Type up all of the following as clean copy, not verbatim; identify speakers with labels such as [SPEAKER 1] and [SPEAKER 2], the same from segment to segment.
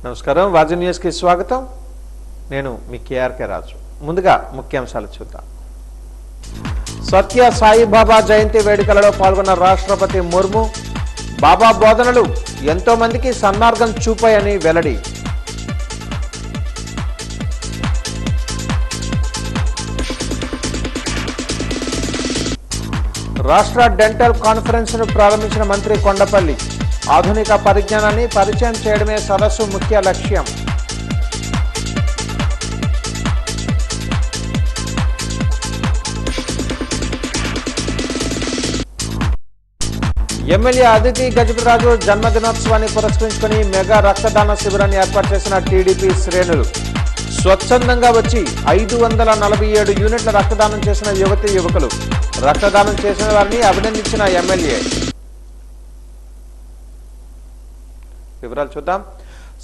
[SPEAKER 1] నమస్కారం వాజీ న్యూస్ కి స్వాగతం. నేను మీ కేఆర్కే రాజు. ముందుగా ముఖ్యాంశాలు చూద్దాం. సత్య సాయిబాబా జయంతి వేడుకలలో పాల్గొన్న రాష్ట్రపతి ముర్ము బాబా బోధనలు ఎంతో మందికి సన్మార్గం చూపాయని వెల్లడి. రాష్ట్ర డెంటల్ కాన్ఫరెన్స్ ను ప్రారంభించిన మంత్రి కొండపల్లి ఆధునిక పరిజ్ఞానాన్ని పరిచయం చేయడమే సదస్సు ముఖ్య లక్ష్యం. ఎమ్మెల్యే అదితి గజపతిరాజు జన్మదినోత్సవాన్ని పురస్కరించుకుని మెగా రక్తదాన శిబిరాన్ని ఏర్పాటు చేసిన టీడీపీ శ్రేణులు. స్వచ్ఛందంగా వచ్చి 547 యూనిట్ల రక్తదానం చేసిన యువతీ యువకులు. రక్తదానం చేసిన వారిని అభినందించిన ఎమ్మెల్యే. వివరాలు చూద్దాం.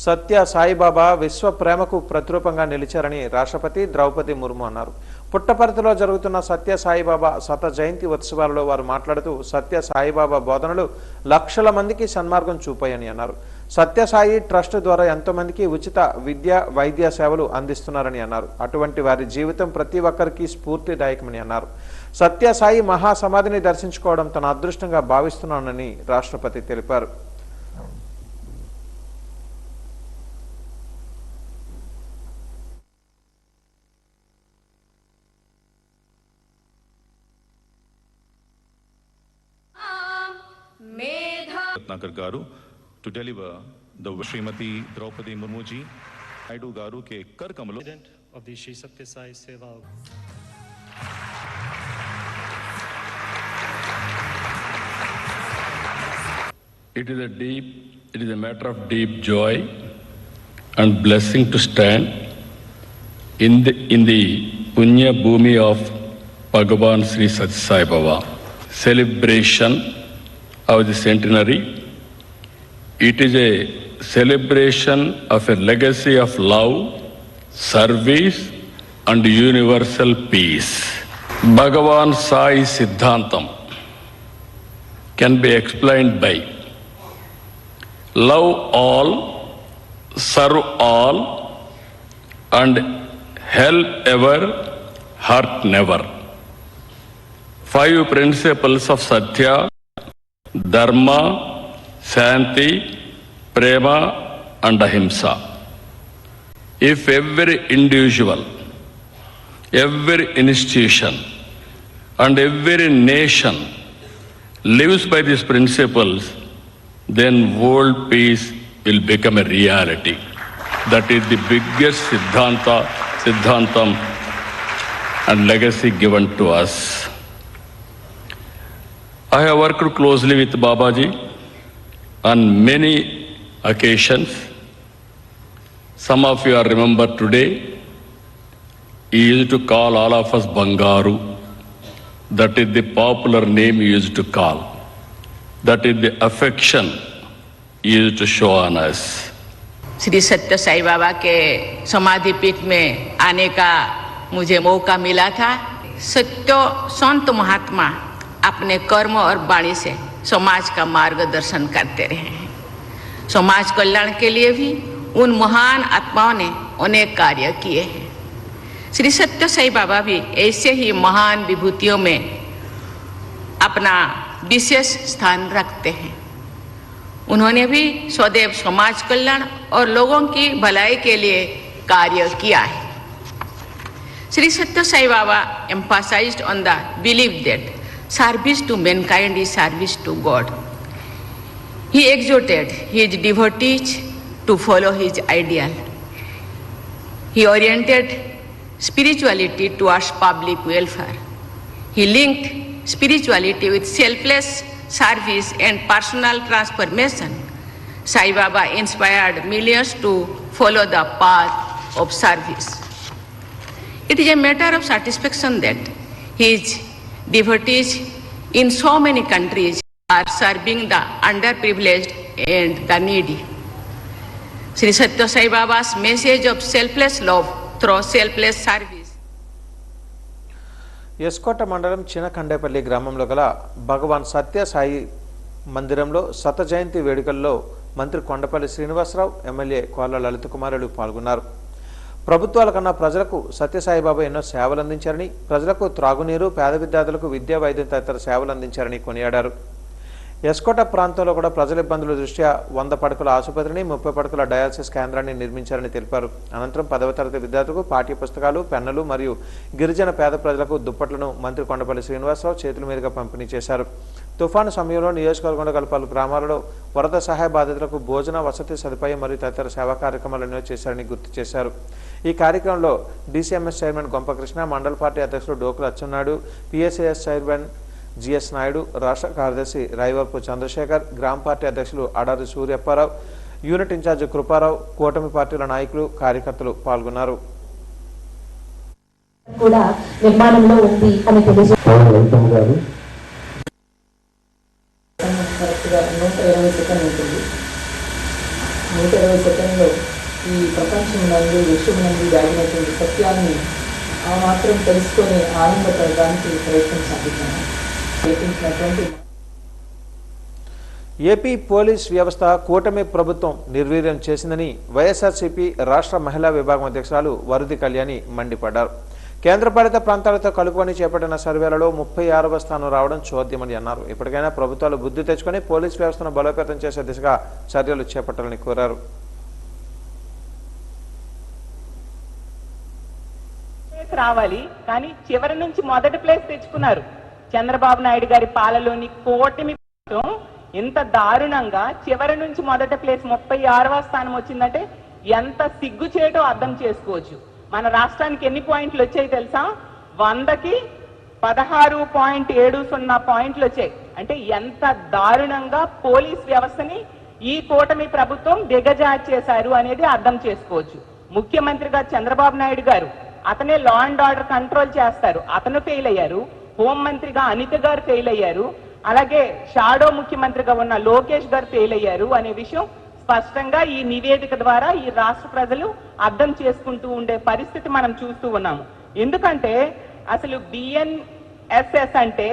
[SPEAKER 1] సత్య సాయిబాబా విశ్వ ప్రేమకు ప్రతిరూపంగా నిలిచారని రాష్ట్రపతి ద్రౌపది ముర్ము అన్నారు. పుట్టపర్తిలో జరుగుతున్న సత్య సాయిబాబా శత జయంతి ఉత్సవాలలో వారు మాట్లాడుతూ సత్య సాయిబాబా బోధనలు లక్షల మందికి సన్మార్గం చూపాయని అన్నారు. సత్య సాయి ట్రస్ట్ ద్వారా ఎంతో మందికి ఉచిత విద్య వైద్య సేవలు అందిస్తున్నారని అన్నారు. అటువంటి వారి జీవితం ప్రతి ఒక్కరికి స్ఫూర్తిదాయకమని అన్నారు. సత్య సాయి మహాసమాధిని దర్శించుకోవడం తన అదృష్టంగా భావిస్తున్నానని రాష్ట్రపతి తెలిపారు.
[SPEAKER 2] रत्नाकर गारू to deliver the Srimati Draupadi Murmu ji Naidu garu ke kar kamalo
[SPEAKER 3] of the Shri Satya Sai Seva.
[SPEAKER 4] It is a matter of deep joy and blessing to stand in the Punya Bhumi of Bhagavan Sri Satya Sai Baba celebration of the centenary. It is a celebration of a legacy of love, service and universal peace. Bhagavan Sai Siddhantam can be explained by love all, serve all and help ever, hurt never. 5 principles of Satya, Dharma, Shanti, Prema and Ahimsa. If every individual, every institution and every nation lives by these principles, then world peace will become a reality. That is the biggest Siddhantam and legacy given to us. I have worked closely with Babaji on many occasions. Some of you are remember today. He used to call all of us Bangaru. That is the popular name he used to call. That is the affection he used to show on us.
[SPEAKER 5] Shri सत्य साई बाबा के समाधि पीठ में आने का मुझे मौका मिला था. सत्य संत महात्मा अपने कर्म और वाणी से समाज का मार्गदर्शन करते रहे हैं. समाज कल्याण के लिए भी उन महान आत्माओं ने अनेक कार्य किए हैं. श्री सत्य साई बाबा भी ऐसे ही महान विभूतियों में अपना विशेष स्थान रखते हैं. उन्होंने भी सदैव समाज कल्याण और लोगों की भलाई के लिए कार्य किया है. श्री सत्य Sai Baba emphasized on the belief that service to mankind is service to God. He exhorted his devotees to follow his ideal. He oriented spirituality towards public welfare. He linked spirituality with selfless service and personal transformation. Sai Baba inspired millions to follow the path of service. It is a matter of satisfaction that his devotees in so many countries are serving the underprivileged and the needy. Sri Satya Sai Baba's message of selfless love through selfless service.
[SPEAKER 1] S. Kota మండలం చినకండేపల్లి గ్రామంలో గల భగవాన్ సత్య సాయి మందిరంలో శత జయంతి వేడుకల్లో మంత్రి Kondapalli Srinivasarao, MLA కోళ్ల లలిత కుమారులు పాల్గొన్నారు. ప్రభుత్వాల కన్నా ప్రజలకు సత్యసాయిబాబా ఎన్నో సేవలు అందించారని, ప్రజలకు త్రాగునీరు, పేద విద్యార్థులకు విద్యా, వైద్యం తదితర సేవలు అందించారని కొనియాడారు. ఎస్కోట ప్రాంతంలో కూడా ప్రజల ఇబ్బందుల దృష్ట్యా 100 పడకల ఆసుపత్రిని, 30 పడకల డయాలసిస్ కేంద్రాన్ని నిర్మించారని తెలిపారు. అనంతరం 10వ తరగతి విద్యార్థులకు పాఠ్య పుస్తకాలు, పెన్నులు మరియు గిరిజన పేద ప్రజలకు దుప్పట్లను మంత్రి కొండపల్లి శ్రీనివాసరావు చేతుల మీదుగా పంపిణీ చేశారు. తుఫాను సమయంలో నియోజకవర్గంలో గల పలు గ్రామాలలో వరద సహాయ బాధితులకు భోజన, వసతి సదుపాయం మరియు తదితర సేవా కార్యక్రమాలు ఎన్నో చేశారని గుర్తు చేశారు. ఈ కార్యక్రమంలో డీసీఎంఎస్ చైర్మన్ గొంపకృష్ణ, మండల పార్టీ అధ్యక్షుడు Dokula Atchannaidu, PSAS chairman GS Naidu, రాష్ట్ర కార్యదర్శి రాయవరపు చంద్రశేఖర్, గ్రామ పార్టీ అధ్యక్షులు అడారి సూర్యప్పారావు, యూనిట్ ఇన్ఛార్జి కృపారావు, కూటమి పార్టీల నాయకులు, కార్యకర్తలు పాల్గొన్నారు.
[SPEAKER 6] కూడా నిర్మాణంలో ఉంది అని తెలుసు.
[SPEAKER 7] 120 సెకండ్లు ఉంటుంది. 120 సెకండ్లో ఈ ప్రపంచం నందు, విశ్వం నందు దాగినటువంటి సత్యాన్ని ఆ మాత్రం తెలుసుకొని ఆనందపడడానికి ప్రయత్నం సాగుతున్నాను.
[SPEAKER 1] ఏపీ పోలీస్ వ్యవస్థ కూటమి ప్రభుత్వం నిర్వీర్యం చేసిందని వైఎస్ఆర్సీపీ రాష్ట్ర మహిళా విభాగం అధ్యక్షురాలు వరుది కళ్యాణి మండిపడ్డారు. కేంద్రపాలిత ప్రాంతాలతో కలుపుకొని చేపట్టిన సర్వేలలో 36వ స్థానం రావడం చోద్యమని అన్నారు. ఇప్పటికైనా ప్రభుత్వాలు బుద్ధి తెచ్చుకొని పోలీస్ వ్యవస్థను బలోపేతం చేసే దిశగా చర్యలు చేపట్టాలని కోరారు.
[SPEAKER 8] రావాలి కానీ చివరి నుంచి మొదటి ప్లేస్ తెచ్చుకున్నారు. చంద్రబాబు నాయుడు గారి పాలలోని కూటమి ఇంత దారుణంగా చివరి నుంచి మొదటి ప్లేస్ 36వ స్థానం వచ్చిందంటే ఎంత సిగ్గు చేయటో అర్థం చేసుకోవచ్చు. మన రాష్ట్రానికి ఎన్ని పాయింట్లు వచ్చాయి తెలుసా? 100కి 16.70 పాయింట్లు వచ్చాయి. అంటే ఎంత దారుణంగా పోలీస్ వ్యవస్థని ఈ కూటమి ప్రభుత్వం దిగజార్చేశారు అనేది అర్థం చేసుకోవచ్చు. ముఖ్యమంత్రిగా చంద్రబాబు నాయుడు గారు, అతనే లా అండ్ ఆర్డర్ కంట్రోల్ చేస్తారు, అతను ఫెయిల్ అయ్యారు. హోంమంత్రిగా అనిత గారు ఫెయిల్ అయ్యారు. అలాగే షాడో ముఖ్యమంత్రిగా ఉన్న లోకేష్ గారు ఫెయిల్ అయ్యారు అనే విషయం స్పష్టంగా ఈ నివేదిక ద్వారా ఈ రాష్ట్ర ప్రజలు అర్థం చేసుకుంటూ ఉండే పరిస్థితి మనం చూస్తూ ఉన్నాము. ఎందుకంటే అసలు బిఎన్ఎస్ఎస్ అంటే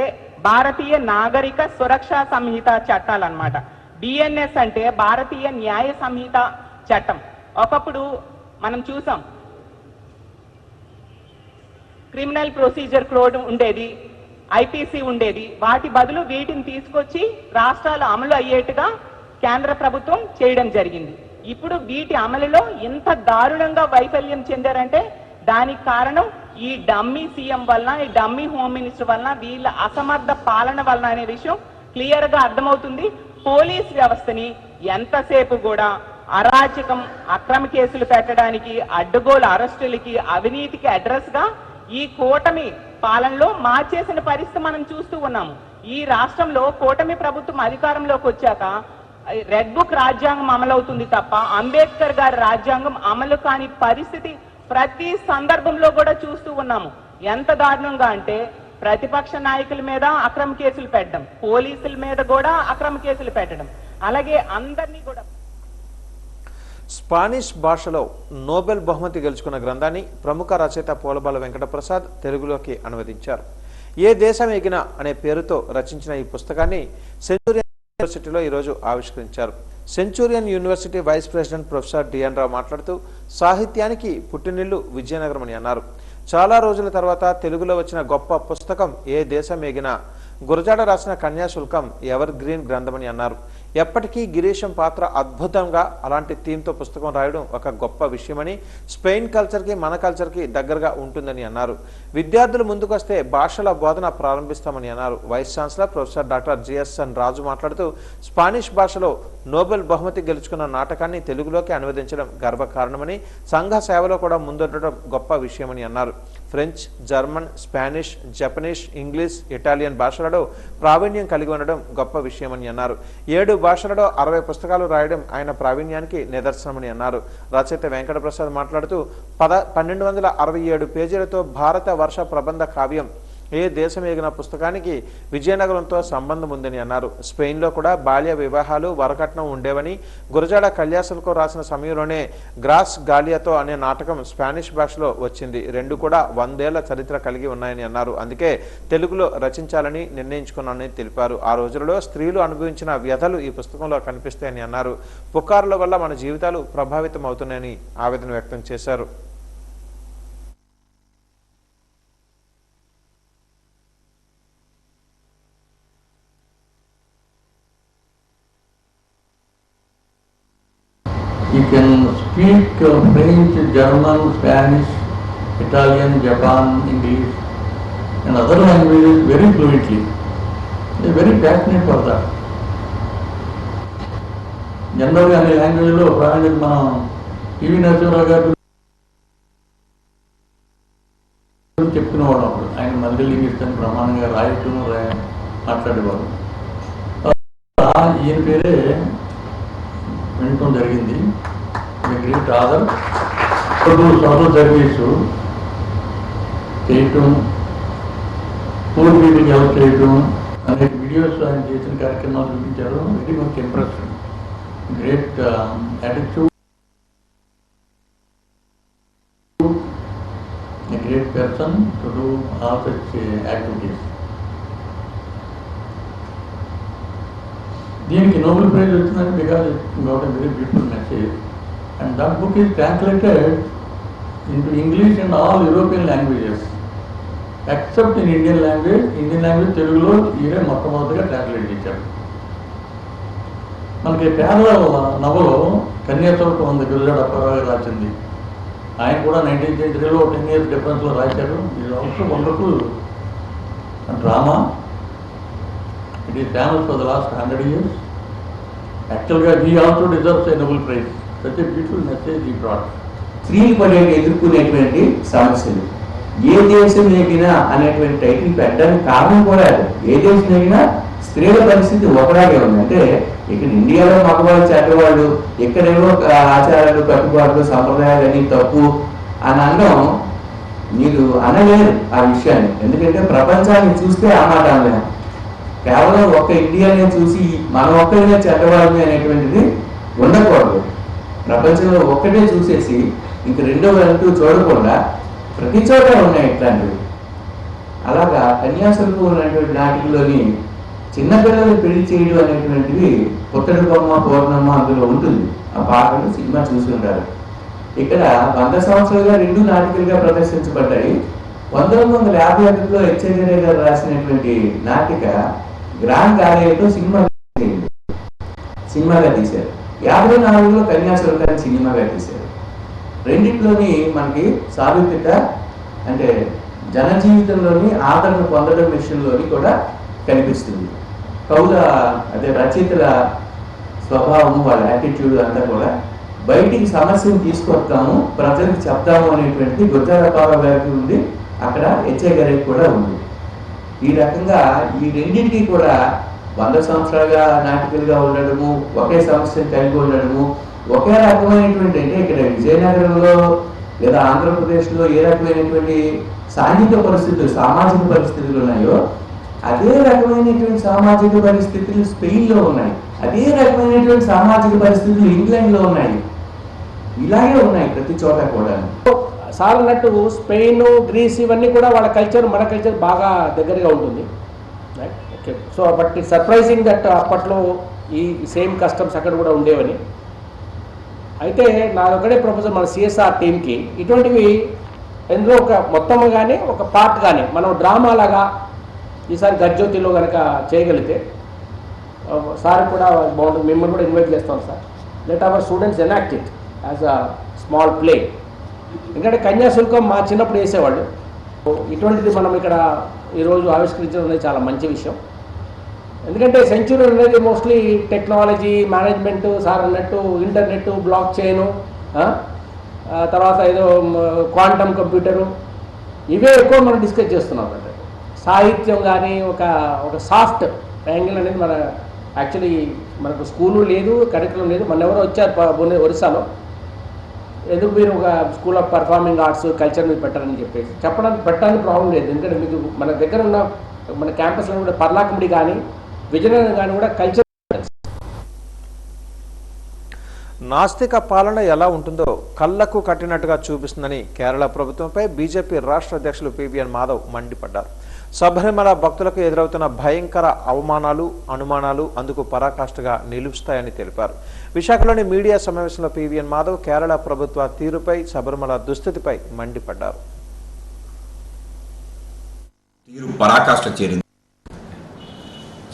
[SPEAKER 8] భారతీయ నాగరిక సురక్షా సంహిత చట్టాలన్నమాట. బిఎన్ఎస్ అంటే భారతీయ న్యాయ సంహిత చట్టం. ఒకప్పుడు మనం చూసాం క్రిమినల్ ప్రొసీజర్ కోడ్ ఉండేది, ఐపీసీ ఉండేది. వాటి బదులు వీటిని తీసుకొచ్చి రాష్ట్రాలు అమలు అయ్యేట్టుగా కేంద్ర ప్రభుత్వం చేయడం జరిగింది. ఇప్పుడు వీటి అమలులో ఎంత దారుణంగా వైఫల్యం చెందారంటే దానికి కారణం ఈ డమ్మీ సీఎం వలన, ఈ డమ్మీ హోమ్ మినిస్టర్ వలన, వీళ్ళ అసమర్థ పాలన వలన అనే విషయం క్లియర్ గా అర్థమవుతుంది. పోలీస్ వ్యవస్థని ఎంతసేపు కూడా అరాచకం, అక్రమ కేసులు పెట్టడానికి, అడ్డగోలు అరెస్టులకి, అవినీతికి అడ్రస్ గా ఈ కూటమి పాలనలో మార్చేసిన పరిస్థితి మనం చూస్తూ ఉన్నాము. ఈ రాష్ట్రంలో కూటమి ప్రభుత్వం అధికారంలోకి వచ్చాక రెడ్ బుక్ రాజ్యాంగం అమలవుతుంది తప్ప అంబేద్కర్ గారి రాజ్యాంగం అమలు కాని పరిస్థితి ప్రతి సందర్భంలో కూడా చూస్తూ ఉన్నాము. ఎంత దారుణంగా అంటే ప్రతిపక్ష నాయకుల మీద అక్రమ కేసులు పెట్టడం, పోలీసుల మీద కూడా అక్రమ కేసులు పెట్టడం, అలాగే అందరినీ కూడా.
[SPEAKER 1] స్పానిష్ భాషలో నోబెల్ బహుమతి గెలుచుకున్న గ్రంథాన్ని ప్రముఖ రచయిత పోలబాల వెంకటప్రసాద్ తెలుగులోకి అనువదించారు. ఏ దేశం ఎగినా అనే పేరుతో రచించిన ఈ పుస్తకాన్ని సెంచూరియన్ యూనివర్సిటీలో ఈరోజు ఆవిష్కరించారు. Centurion university vice president professor DN Rao మాట్లాడుతూ సాహిత్యానికి పుట్టినిల్లు విజయనగరం అని అన్నారు. చాలా రోజుల తర్వాత తెలుగులో వచ్చిన గొప్ప పుస్తకం ఏ దేశం ఎగినా. గురజాడ రాసిన కన్యాశుల్కం ఎవర్ గ్రీన్ గ్రంథమని అన్నారు. ఎప్పటికీ గిరీశం పాత్ర అద్భుతంగా అలాంటి థీమ్తో పుస్తకం రాయడం ఒక గొప్ప విషయమని, స్పెయిన్ కల్చర్కి మన కల్చర్కి దగ్గరగా ఉంటుందని అన్నారు. విద్యార్థులు ముందుకొస్తే భాషల బోధన ప్రారంభిస్తామని అన్నారు. Vice chancellor professor doctor GSN Raju మాట్లాడుతూ స్పానిష్ భాషలో నోబెల్ బహుమతి గెలుచుకున్న నాటకాన్ని తెలుగులోకి అనువదించడం గర్వకారణమని, సంఘ సేవలో కూడా ముందుండటం గొప్ప విషయమని అన్నారు. French, German, Spanish, Japanese, English, Italian భాషలలో ప్రావీణ్యం కలిగి ఉండడం గొప్ప విషయమని అన్నారు. 7 భాషలలో 60 పుస్తకాలు రాయడం ఆయన ప్రావీణ్యానికి నిదర్శనమని అన్నారు. రచయిత వెంకటప్రసాద్ మాట్లాడుతూ 1267 పేజీలతో భారత వర్ష ప్రబంధ కావ్యం ఏ దేశం ఎగిన పుస్తకానికి విజయనగరంతో సంబంధం ఉందని అన్నారు. స్పెయిన్లో కూడా బాల్య వివాహాలు వరకట్నం ఉండేవని, గురజాడ కళ్యాసులకు రాసిన సమయంలోనే గ్రాస్ గాలియాతో అనే నాటకం స్పానిష్ భాషలో వచ్చింది. రెండు కూడా 100 ఏళ్ల చరిత్ర కలిగి ఉన్నాయని అన్నారు. అందుకే తెలుగులో రచించాలని నిర్ణయించుకున్నానని తెలిపారు. ఆ రోజులలో స్త్రీలు అనుభవించిన వ్యధలు ఈ పుస్తకంలో కనిపిస్తాయని అన్నారు. పుకారుల వల్ల మన జీవితాలు ప్రభావితం అవుతున్నాయని ఆవేదన వ్యక్తం చేశారు.
[SPEAKER 9] You can speak French, German, Spanish, Italian, Japan, English and other languages very fluently. They are very passionate for that. Generally, అనే లాంగ్వేజ్లో ప్రాణానికి మనం టీవీ నరసింహరావు గారు చెప్పుకునేవాడు. అప్పుడు ఆయన మల్లిలింగిస్తాను ప్రమాణంగా రాయటం మాట్లాడేవాడు. ఈయన పేరే వినటం జరిగింది. గ్రేట్ ఆదర్ సోషల్ సర్వీసు చేయటం, పూర్ పీపుల్కి హెల్ప్ చేయటం అనేక వీడియోస్ ఆయన చేసిన కార్యక్రమాలు చూపించారు. Very much impressed. Great attitude, a great person to do all such activities. దీనికి నోబెల్ ప్రైజ్ వచ్చిందని because it got a very beautiful message and that book is translated into English and all European languages except in Indian language. Indian language తెలుగులో ఈయనే మొట్టమొదటిగా translate చేశారు. మనకి పేదల నవలో కన్యాశుల్కం ఉంది, గురజాడ అప్పారావు గారు రాసింది. ఆయన కూడా 19th centuryలో 10 years డిఫరెన్స్లో రాశారు. ఇది also wonderful drama. It is famous for the last 100 years. యాక్చువల్గా he also deserves A Nobel prize. Such a beautiful message he brought.
[SPEAKER 10] స్త్రీలు ఎదుర్కొనేటువంటి సమస్యలు ఏ దేశం ఎగినా అనేటువంటి టైటిల్ పెట్టడానికి కారణం కూడా అది. ఏ దేశం ఎగినా స్త్రీల పరిస్థితి ఒకలాగే ఉంది. అంటే ఇక్కడ ఇండియాలో మగవాళ్ళు చెడ్డవాళ్ళు, ఎక్కడేమో ఆచారాలు కట్టుబాట్లు సంప్రదాయాలు అన్ని తప్పు అని అనడం మీరు అనలేరు ఆ విషయాన్ని. ఎందుకంటే ప్రపంచాన్ని చూస్తే ఆ మాట అనలేము. కేవలం ఒక్క ఇండియానే చూసి మనం ఒక్కరినే చెడ్డవాళ్ళని అనేటువంటిది ఉండకూడదు. ప్రపంచంలో ఒక్కటే చూసేసి ఇంక రెండవ అంటూ చూడకుండా ప్రతి చోట ఉన్నాయి ఇట్లాంటివి. అలాగా కన్యాశుల్కం ఉన్నటువంటి నాటికలోని చిన్నపిల్లలు పెళ్లి చేయడం అనేటువంటివి పుత్తడి బొమ్మ పూర్ణమ్మ అందులో ఉంటుంది. ఆ పాటలు సినిమా చూసుకుంటారు. ఇక్కడ 100 సంవత్సరాలుగా 2 నాటికలుగా ప్రదర్శించబడ్డాయి. 1951లో హెచ్ఎగరే గారు రాసినటువంటి నాటిక గ్రాండ్ గాలియాతో సినిమాగా తీశారు. 54లో కన్యాశుల్కాన్ని సినిమాగా తీశారు. రెండిట్లోని మనకి సారూప్యత అంటే జనజీవితంలోని ఆదరణ పొందడం విషయంలోని కూడా కనిపిస్తుంది. కవుల అదే రచయితల స్వభావం, వాళ్ళ యాటిట్యూడ్ అంతా కూడా బయటికి సమస్యను తీసుకొస్తాము, ప్రజలకు చెప్తాము అనేటువంటి గురజాడ అప్పారావు గారికి ఉంది. అక్కడ హెచ్ఎగరే కూడా ఉంది. ఈ రకంగా ఈ రెండింటికి కూడా 100 సంవత్సరాలుగా నాటికలుగా ఉండడము, ఒకే సమస్యను కలిగి ఉండడము, ఒకే రకమైనటువంటి అంటే ఇక్కడ విజయనగరంలో లేదా ఆంధ్రప్రదేశ్లో ఏ రకమైనటువంటి సాంఘిక పరిస్థితులు, సామాజిక పరిస్థితులు ఉన్నాయో అదే రకమైనటువంటి సామాజిక పరిస్థితులు స్పెయిన్లో ఉన్నాయి. అదే రకమైనటువంటి సామాజిక పరిస్థితులు ఇంగ్లాండ్లో ఉన్నాయి. ఇలాగే ఉన్నాయి ప్రతి చోట కూడా.
[SPEAKER 11] సార్ అన్నట్టు స్పెయిన్, గ్రీస్ ఇవన్నీ కూడా వాళ్ళ కల్చర్ మన కల్చర్ బాగా దగ్గరగా ఉంటుంది. Okay, so but it surprising that అప్పట్లో ఈ సేమ్ కస్టమ్స్ అక్కడ కూడా ఉండేవని. అయితే నాదొక్కడే ప్రపోజల్ మన సిఎస్ఆర్ టీమ్కి, ఇటువంటివి ఎందులో ఒక మొత్తం కానీ ఒక పార్ట్ కానీ మనం డ్రామా లాగా ఈసారి గజ్జ్యోతిలో కనుక చేయగలిగితే సార్ కూడా బాగుంటుంది. మిమ్మల్ని కూడా ఇన్వైట్ చేస్తాం sir. Let our students enact it as a small play. ఎందుకంటే కన్యాశుల్కం మా చిన్నప్పుడు వేసేవాళ్ళు. ఇటువంటిది మనం ఇక్కడ ఈరోజు ఆవిష్కరించడం అనేది చాలా మంచి విషయం. ఎందుకంటే సెంచురీ అనేది మోస్ట్లీ టెక్నాలజీ, మేనేజ్మెంటు, సార్ అన్నట్టు ఇంటర్నెట్, బ్లాక్ చైను, తర్వాత ఏదో క్వాంటమ్ కంప్యూటరు, ఇవే ఎక్కువ మనం డిస్కస్ చేస్తున్నాం. అంటే సాహిత్యం కానీ ఒక సాఫ్ట్ యాంగిల్ అనేది మన యాక్చువల్లీ మనకు స్కూలు లేదు, కరికులం లేదు. మన ఎవరో వచ్చారు ఒరిస్సాలో, ఎందుకు మీరు ఒక school of performing arts culture మీద పెట్టారని చెప్పేసి పెట్టడానికి ప్రాబ్లం లేదు. ఎందుకంటే మీకు మన దగ్గర ఉన్న మన క్యాంపస్లో కూడా పర్లాకమిడి కానీ విజయనగరం కానీ కూడా కల్చర్.
[SPEAKER 1] నాస్తిక పాలన ఎలా ఉంటుందో కళ్లకు కట్టినట్టుగా చూపిస్తుందని కేరళ ప్రభుత్వంపై బీజేపీ రాష్ట్ర అధ్యక్షులు పివిఎన్ మాధవ్ మండిపడ్డారు. శబరిమల భక్తులకు ఎదురవుతున్న భయంకర అవమానాలు అనుమానాలు అందుకు పరాకాష్ఠగా నిలుస్తాయని తెలిపారు. విశాఖలోని మీడియా సమావేశంలో పివిఎన్ మాధవ్ కేరళ ప్రభుత్వ తీరుపై శబరిమల దుస్థితిపై మండిపడ్డారు.
[SPEAKER 12] తీరు పరాకాష్ఠ చేరింది.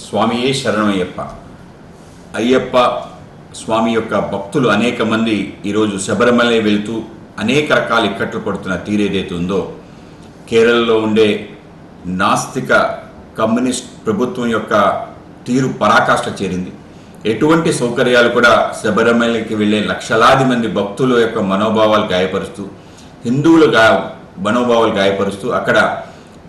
[SPEAKER 12] స్వామియే శరణమయ్యప్ప. అయ్యప్ప స్వామి యొక్క భక్తులు అనేక మంది ఈరోజు శబరిమల వెళ్తూ అనేక రకాల ఇక్కట్లు పడుతున్న తీరేదైతే ఉందో, కేరళలో ఉండే నాస్తిక కమ్యూనిస్ట్ ప్రభుత్వం యొక్క తీరు పరాకాష్ఠ చేరింది. ఎటువంటి సౌకర్యాలు కూడా శబరిమలకి వెళ్ళే లక్షలాది మంది భక్తుల యొక్క మనోభావాలు గాయపరుస్తూ, హిందువుల మనోభావాలు గాయపరుస్తూ అక్కడ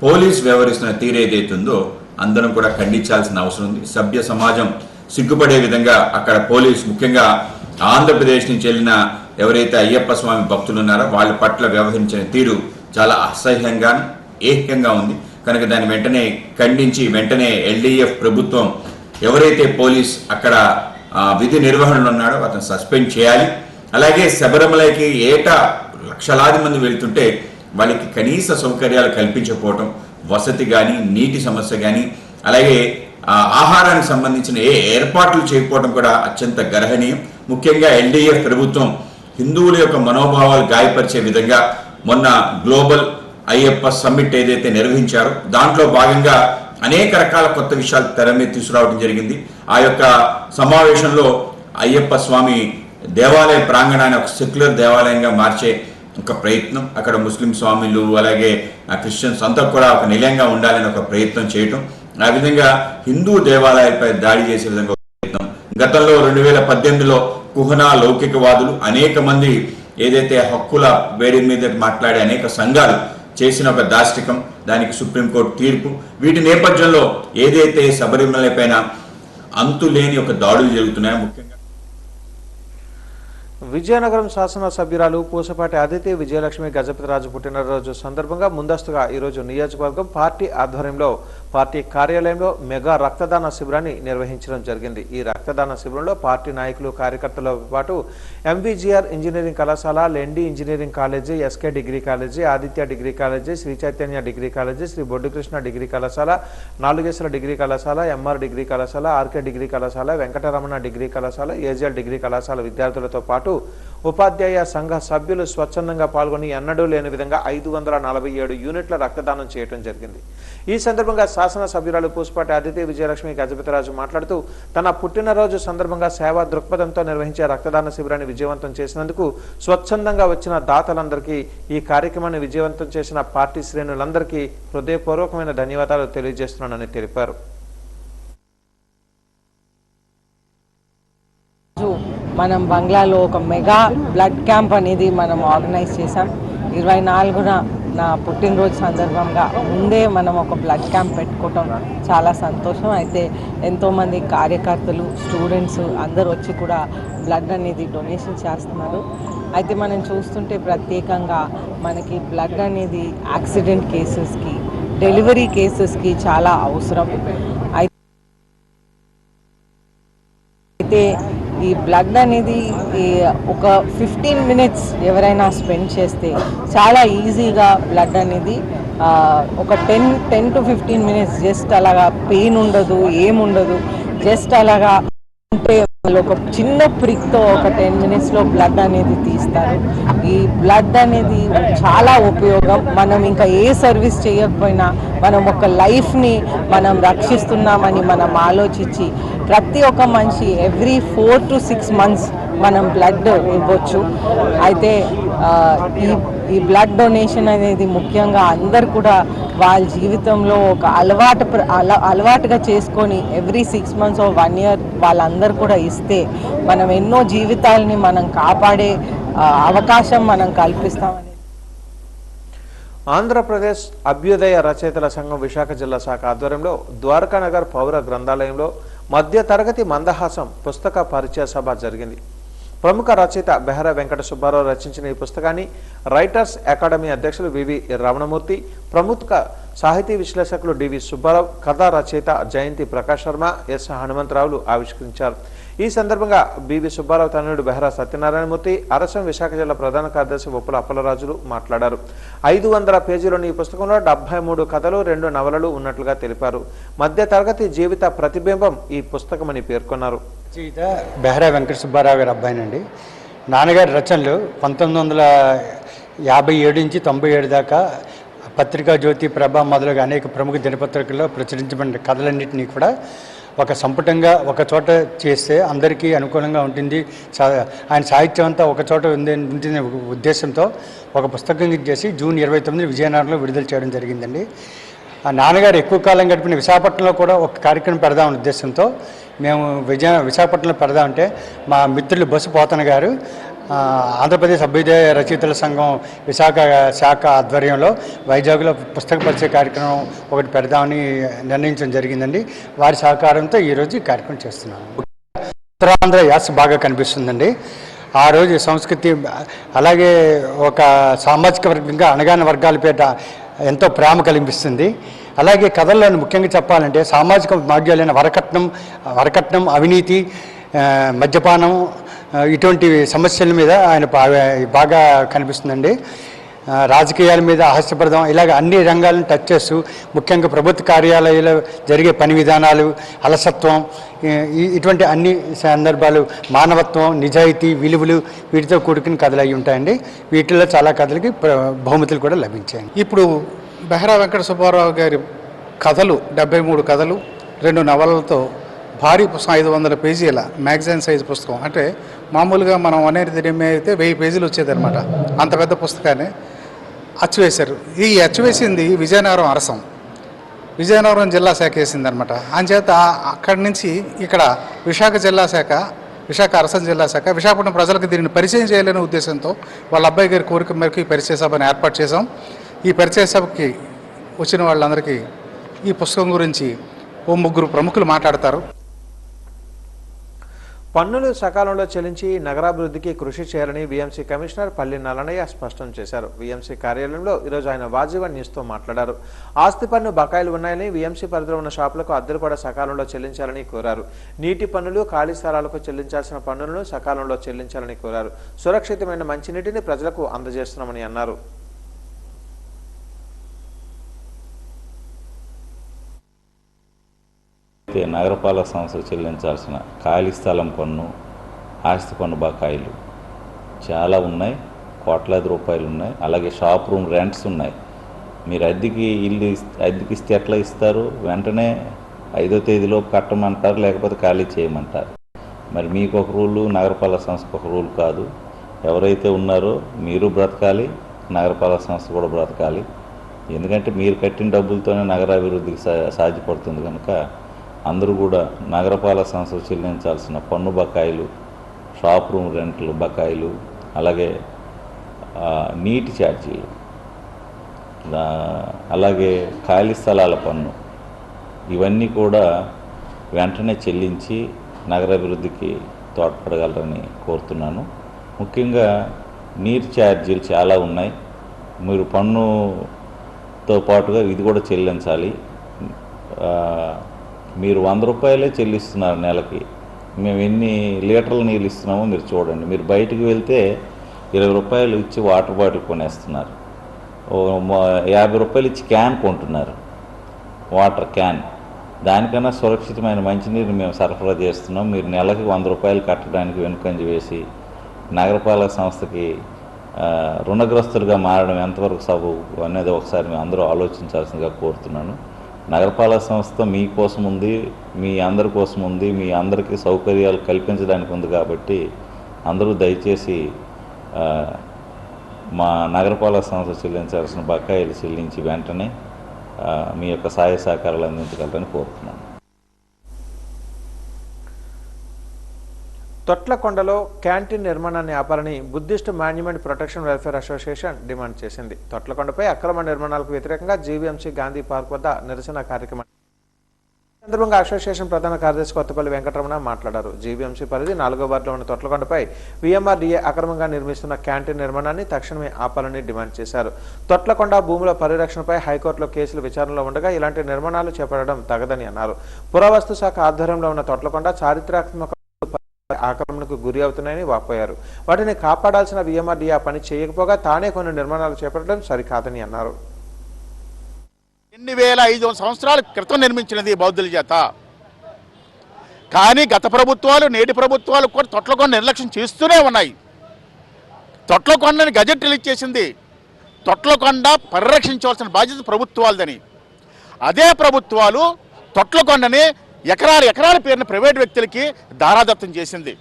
[SPEAKER 12] పోలీస్ వ్యవహరిస్తున్న తీరేదైతుందో అందరం కూడా ఖండించాల్సిన అవసరం ఉంది. సభ్య సమాజం సిగ్గుపడే విధంగా అక్కడ పోలీస్, ముఖ్యంగా ఆంధ్రప్రదేశ్ నుంచి వెళ్ళిన ఎవరైతే అయ్యప్ప స్వామి భక్తులు ఉన్నారో వాళ్ళ పట్ల వ్యవహరించిన తీరు చాలా అసహ్యంగా ఏకంగా ఉంది. కనుక దాన్ని వెంటనే ఖండించి వెంటనే ఎల్డీఎఫ్ ప్రభుత్వం ఎవరైతే పోలీస్ అక్కడ విధి నిర్వహణలో ఉన్నాడో అతను సస్పెండ్ చేయాలి. అలాగే శబరిమలకి ఏటా లక్షలాది మంది వెళ్తుంటే వాళ్ళకి కనీస సౌకర్యాలు కల్పించకపోవటం, వసతి కానీ నీటి సమస్య కానీ అలాగే ఆహారానికి సంబంధించిన ఏ ఏర్పాట్లు చేయకపోవడం కూడా అత్యంత గర్హనీయం. ముఖ్యంగా ఎల్డీఎఫ్ ప్రభుత్వం హిందువుల యొక్క మనోభావాలు గాయపరిచే విధంగా మొన్న గ్లోబల్ అయ్యప్ప సమ్మిట్ ఏదైతే నిర్వహించారో దాంట్లో భాగంగా అనేక రకాల కొత్త విషయాలు తెర మీద తీసుకురావడం జరిగింది. ఆ యొక్క సమావేశంలో అయ్యప్ప స్వామి దేవాలయ ప్రాంగణాన్ని ఒక సెక్యులర్ దేవాలయంగా మార్చే ఒక ప్రయత్నం, అక్కడ ముస్లిం స్వామిలు అలాగే క్రిస్టియన్స్ అంతా కూడా ఒక నిలయంగా ఉండాలని ఒక ప్రయత్నం చేయటం, ఆ విధంగా హిందూ దేవాలయాలపై దాడి చేసే విధంగా ప్రయత్నం. గతంలో 2018లో కుహనా లౌకికవాదులు అనేక మంది ఏదైతే హక్కుల వేడి మీద మాట్లాడే అనేక సంఘాలు చేసిన ఒక దాష్టికం, దానికి సుప్రీంకోర్టు తీర్పు, వీటి నేపథ్యంలో ఏదైతే శబరిమల పైన అంతులేని ఒక దాడులు జరుగుతున్నాయో ముఖ్యంగా
[SPEAKER 1] విజయనగరం శాసనసభ్యురాలు పూసపాటి అదితి విజయలక్ష్మి గజపతిరాజు పుట్టినరోజు సందర్భంగా ముందస్తుగా ఈరోజు నియోజకవర్గం పార్టీ ఆధ్వర్యంలో పార్టీ కార్యాలయంలో మెగా రక్తదాన శిబిరాన్ని నిర్వహించడం జరిగింది. ఈ రక్తదాన శిబిరంలో పార్టీ నాయకులు కార్యకర్తలతో పాటు ఎంబీజీఆర్ ఇంజనీరింగ్ కళాశాల, Lendi engineering college, SK degree college, Aditya degree college, Shri Chaitanya degree college, Shri Boddukrishna degree కళాశాల, నాలుగేశ్వర డిగ్రీ కళాశాల, ఎంఆర్ డిగ్రీ కళాశాల, ఆర్కే డిగ్రీ కళాశాల, వెంకటరమణ డిగ్రీ కళాశాల, ఏజిఎల్ డిగ్రీ కళాశాల విద్యార్థులతో పాటు ఉపాధ్యాయ సంఘ సభ్యులు స్వచ్ఛందంగా పాల్గొని ఎన్నడూ లేని విధంగా 547 యూనిట్ల రక్తదానం చేయడం జరిగింది. ఈ సందర్భంగా శాసనసభ్యురాలు పూసపాటి అదితి విజయలక్ష్మి గజపతిరాజు మాట్లాడుతూ తన పుట్టినరోజు సందర్భంగా సేవా దృక్పథంతో నిర్వహించే రక్తదాన శిబిరాన్ని విజయవంతం చేసినందుకు స్వచ్ఛందంగా వచ్చిన దాతలందరికీ, ఈ కార్యక్రమాన్ని విజయవంతం చేసిన పార్టీ శ్రేణులందరికీ హృదయపూర్వకమైన ధన్యవాదాలు తెలియజేస్తున్నానని తెలిపారు.
[SPEAKER 13] మనం బంగ్లాలో ఒక మెగా బ్లడ్ క్యాంప్ అనేది మనం ఆర్గనైజ్ చేసాం. 24న నా పుట్టినరోజు సందర్భంగా ముందే మనం ఒక బ్లడ్ క్యాంప్ పెట్టుకోవటం చాలా సంతోషం. అయితే ఎంతోమంది కార్యకర్తలు, స్టూడెంట్స్ అందరూ వచ్చి కూడా బ్లడ్ అనేది డొనేషన్ చేస్తున్నారు. అయితే మనం చూస్తుంటే ప్రత్యేకంగా మనకి బ్లడ్ అనేది యాక్సిడెంట్ కేసెస్కి, డెలివరీ కేసెస్కి చాలా అవసరం. అయితే ఈ బ్లడ్ అనేది ఒక 15 మినిట్స్ ఎవరైనా స్పెండ్ చేస్తే చాలా ఈజీగా బ్లడ్ అనేది ఒక 10 to 15 మినిట్స్ జస్ట్ అలాగా పెయిన్ ఉండదు, ఏముండదు, జస్ట్ అలాగా ఉంటే ఒక చిన్న ప్రిక్తో ఒక 10 మినిట్స్లో బ్లడ్ అనేది తీస్తారు. ఈ బ్లడ్ అనేది చాలా ఉపయోగం. మనం ఇంకా ఏ సర్వీస్ చేయకపోయినా మనం ఒక లైఫ్ని మనం రక్షిస్తున్నామని మనం ఆలోచించి ప్రతి ఒక్క మనిషి ఎవ్రీ 4 to 6 మంత్స్ మనం బ్లడ్ ఇవ్వచ్చు. అయితే ఈ బ్లడ్ డొనేషన్ అనేది ముఖ్యంగా అందరు కూడా వాళ్ళ జీవితంలో ఒక అలవాటుగా చేసుకొని ఎవ్రీ 6 మంత్స్ or 1 year వాళ్ళందరూ కూడా ఇస్తే మనం ఎన్నో జీవితాలని మనం కాపాడే అవకాశం మనం కల్పిస్తామని.
[SPEAKER 1] ఆంధ్రప్రదేశ్ అభ్యుదయ రచయితల సంఘం విశాఖ జిల్లా శాఖ ఆధ్వర్యంలో ద్వారకానగర్ పౌర గ్రంథాలయంలో మధ్య తరగతి మందహాసం పుస్తక పరిచయ సభ జరిగింది. ప్రముఖ రచయిత బెహరా వెంకట సుబ్బారావు రచించిన ఈ పుస్తకాన్ని రైటర్స్ అకాడమీ అధ్యక్షులు వివి రమణమూర్తి, ప్రముఖ సాహితీ విశ్లేషకులు డివి సుబ్బారావు, కథా రచయిత జయంతి ప్రకాష్ శర్మ, ఎస్ హనుమంతరావులు ఆవిష్కరించారు. ఈ సందర్భంగా బివి సుబ్బారావు తనయుడు బెహరా సత్యనారాయణమూర్తి, అరసం విశాఖ జిల్లా ప్రధాన కార్యదర్శి ఉప్పుల అప్పలరాజులు మాట్లాడారు. 500 పేజీలోని ఈ పుస్తకంలో 73 కథలు, 2 నవలలు ఉన్నట్లుగా తెలిపారు. మధ్య తరగతి జీవిత ప్రతిబింబం ఈ పుస్తకమని పేర్కొన్నారు.
[SPEAKER 14] బెహరా వెంకట సుబ్బారావు గారి అబ్బాయినండి. నాన్నగారి రచనలు 1957 నుంచి 97 దాకా పత్రికా జ్యోతి, ప్రభ మొదలుగా అనేక ప్రముఖ దినపత్రికల్లో ప్రచురించబడిన కథలన్నింటినీ కూడా ఒక సంపుటంగా ఒక చోట చేస్తే అందరికీ అనుకూలంగా ఉంటుంది, ఆయన సాహిత్యం అంతా ఒక చోట ఉంటుంది ఉద్దేశంతో ఒక పుస్తకం చేసి జూన్ 29 విజయనగరంలో విడుదల చేయడం జరిగిందండి. ఆ నాన్నగారు ఎక్కువ కాలం గడిపిన విశాఖపట్నంలో కూడా ఒక కార్యక్రమం పెడదామనే ఉద్దేశంతో మేము విశాఖపట్నంలో పెడదామంటే మా మిత్రులు బస్సు పోతన గారు ఆంధ్రప్రదేశ్ అభ్యుదయ రచయితల సంఘం విశాఖ శాఖ ఆధ్వర్యంలో వైజాగ్లో పుస్తక పరిచయ కార్యక్రమం ఒకటి పెడదామని నిర్ణయించడం జరిగిందండి. వారి సహకారంతో ఈరోజు ఈ కార్యక్రమం చేస్తున్నాము. ఉత్తరాంధ్ర యాస బాగా కనిపిస్తుందండి. ఆ రోజు సంస్కృతి, అలాగే ఒక సామాజిక వర్గంగా అణగాన వర్గాల పేట ఎంతో ప్రేమ కనిపిస్తుంది. అలాగే కథల్లో ముఖ్యంగా చెప్పాలంటే సామాజిక మాధ్యాలైన వరకట్నం, అవినీతి, మద్యపానం ఇటువంటి సమస్యల మీద ఆయన బాగా కనిపిస్తుందండి. రాజకీయాల మీద హాస్యప్రదం, ఇలాగ అన్ని రంగాలను టచ్ చేస్తూ ముఖ్యంగా ప్రభుత్వ కార్యాలయాల్లో జరిగే పని విధానాలు, అలసత్వం, ఇటువంటి అన్ని సందర్భాలు, మానవత్వం, నిజాయితీ, విలువలు వీటితో కూడుకుని కథలు అయి ఉంటాయండి. వీటిల్లో చాలా కథలకి బహుమతులు కూడా లభించాయి.
[SPEAKER 15] ఇప్పుడు బెహరా వెంకట సుబ్బారావు గారి కథలు 73 కథలు, 2 నవలలతో భారీ పుస్తకం 500 పేజీల మ్యాగజైన్ సైజు పుస్తకం. అంటే మామూలుగా మనం అనేది అయితే 1000 పేజీలు వచ్చేదన్నమాట. అంత పెద్ద పుస్తకాన్ని అచ్చువేశారు. ఈ అచ్చువేసింది విజయనగరం అరసం, విజయనగరం జిల్లా శాఖ వేసిందనమాట. అంచేత అక్కడి నుంచి ఇక్కడ విశాఖ జిల్లా శాఖ, విశాఖ అరసం జిల్లా శాఖ విశాఖపట్నం ప్రజలకు దీనిని పరిచయం చేయాలనే ఉద్దేశంతో వాళ్ళ అబ్బాయి గారి కోరిక మేరకు ఈ పరిచయ సభను ఏర్పాటు చేశాం. ఈ పరిచయ సభకి వచ్చిన వాళ్ళందరికీ ఈ పుస్తకం గురించి 3 ప్రముఖులు మాట్లాడతారు.
[SPEAKER 1] పన్నులు సకాలంలో చెల్లించి నగరాభివృద్ధికి కృషి చేయాలని వీఎంసీ కమిషనర్ పల్లి నల్లనయ్య స్పష్టం చేశారు. వీఎంసీ కార్యాలయంలో ఈరోజు ఆయన వాజీవన్ న్యూస్తో మాట్లాడారు. ఆస్తి పన్ను బకాయిలు ఉన్నాయని, వీఎంసీ పరిధిలో ఉన్న షాపులకు అద్దెలు కూడా సకాలంలో చెల్లించాలని కోరారు. నీటి పన్నులు, ఖాళీ స్థలాలకు చెల్లించాల్సిన పన్నులను సకాలంలో చెల్లించాలని కోరారు. సురక్షితమైన మంచినీటిని ప్రజలకు అందజేస్తున్నామని అన్నారు.
[SPEAKER 16] నగరపాలక సంస్థ చెల్లించాల్సిన ఖాళీ స్థలం పన్ను, ఆస్తి పన్ను బకాయిలు చాలా ఉన్నాయి, కోట్లాది రూపాయలు ఉన్నాయి. అలాగే షాప్ రూమ్ రెంట్స్ ఉన్నాయి. మీరు అద్దెకి ఇస్తే ఎట్లా ఇస్తారు? వెంటనే 5వ తేదీలోపు కట్టమంటారు, లేకపోతే ఖాళీ చేయమంటారు. మరి మీకు ఒక రూలు, నగరపాలక సంస్థకు ఒక రూల్ కాదు. ఎవరైతే ఉన్నారో మీరు బ్రతకాలి, నగరపాలక సంస్థ కూడా బ్రతకాలి. ఎందుకంటే మీరు కట్టిన డబ్బులతోనే నగరాభివృద్ధికి సాధ్యపడుతుంది కనుక అందరూ కూడా నగరపాలక సంస్థ చెల్లించాల్సిన పన్ను బకాయిలు, షాప్ రూమ్ రెంట్లు బకాయిలు, అలాగే నీటి ఛార్జీలు, అలాగే ఖాళీ స్థలాల పన్ను, ఇవన్నీ కూడా వెంటనే చెల్లించి నగరాభివృద్ధికి తోడ్పడగలరని కోరుతున్నాను. ముఖ్యంగా నీటి ఛార్జీలు చాలా ఉన్నాయి. మీరు పన్నుతో పాటుగా ఇది కూడా చెల్లించాలి. మీరు 100 రూపాయలే చెల్లిస్తున్నారు నెలకి. మేము ఎన్ని లీటర్ల నీళ్ళు ఇస్తున్నామో మీరు చూడండి. మీరు బయటికి వెళ్తే 20 రూపాయలు ఇచ్చి వాటర్ బాటిల్ కొనేస్తున్నారు, 50 రూపాయలు ఇచ్చి క్యాన్ కొంటున్నారు, వాటర్ క్యాన్. దానికన్నా సురక్షితమైన మంచినీరు మేము సరఫరా చేస్తున్నాం. మీరు నెలకి 100 రూపాయలు కట్టడానికి వెనుకంజ వేసి నగరపాలక సంస్థకి రుణగ్రస్తులుగా మారడం ఎంతవరకు సబబు అనేది ఒకసారి మేము అందరూ ఆలోచించాల్సిందిగా కోరుతున్నాను. నగరపాలక సంస్థ మీకోసం ఉంది, మీ అందరి కోసం ఉంది, మీ అందరికీ సౌకర్యాలు కల్పించడానికి ఉంది. కాబట్టి అందరూ దయచేసి మా నగరపాలక సంస్థ చెల్లించాల్సిన బకాయిలు చెల్లించి వెంటనే మీ యొక్క సహాయ సహకారాలు అందించగలరని కోరుతున్నాను.
[SPEAKER 1] తొట్లకొండలో క్యాంటీన్ నిర్మాణాన్ని ఆపాలని Buddhist monument protection welfare association demand చేసింది. తొట్లకొండపై అక్రమ నిర్మాణాలకు వ్యతిరేకంగా జీవీఎంసీ గాంధీ పార్క్ వద్ద నిరసన కార్యక్రమం సందర్భంగా అసోసియేషన్ ప్రధాన కార్యదర్శి కొత్తపల్లి వెంకటరమణ మాట్లాడారు. జీవీఎంసీ పరిధి 4వ వార్డులో ఉన్న తొట్లకొండపై వీఎంఆర్డీఏ అక్రమంగా నిర్మిస్తున్న క్యాంటీన్ నిర్మాణాన్ని తక్షణమే ఆపాలని డిమాండ్ చేశారు. తొట్లకొండ భూముల పరిరక్షణపై హైకోర్టులో కేసులు విచారణలో ఉండగా ఇలాంటి నిర్మాణాలు చేపట్టడం తగదని అన్నారు. పురావస్తు శాఖ ఆధ్వర్యంలో ఉన్న తొట్లకొండ చారిత్రాత్మక ఆక్రమణకు గురి అవుతున్నాయని వాపోయారు. వాటిని కాపాడాల్సిన వీఎంఆర్డీఏ పని చేయకపోగా తానే కొన్ని నిర్మాణాలు చేపట్టడం సరికాదని అన్నారు.
[SPEAKER 17] 2500 సంవత్సరాల క్రితం నిర్మించినది బౌద్ధుల చేత. కానీ గత ప్రభుత్వాలు నేటి ప్రభుత్వాలు కూడా తొట్లకొండ నిర్లక్ష్యం చేస్తూనే ఉన్నాయి. తొట్లకొండని గజెట్ రిలీజ్ చేసింది. తొట్లకొండ పరిరక్షించవలసిన బాధ్యత ప్రభుత్వాలదని. అదే ప్రభుత్వాలు తొట్లకొండని ఎకరాల పేరున ప్రైవేట్ వ్యక్తులకి దారాదత్తం చేసింది.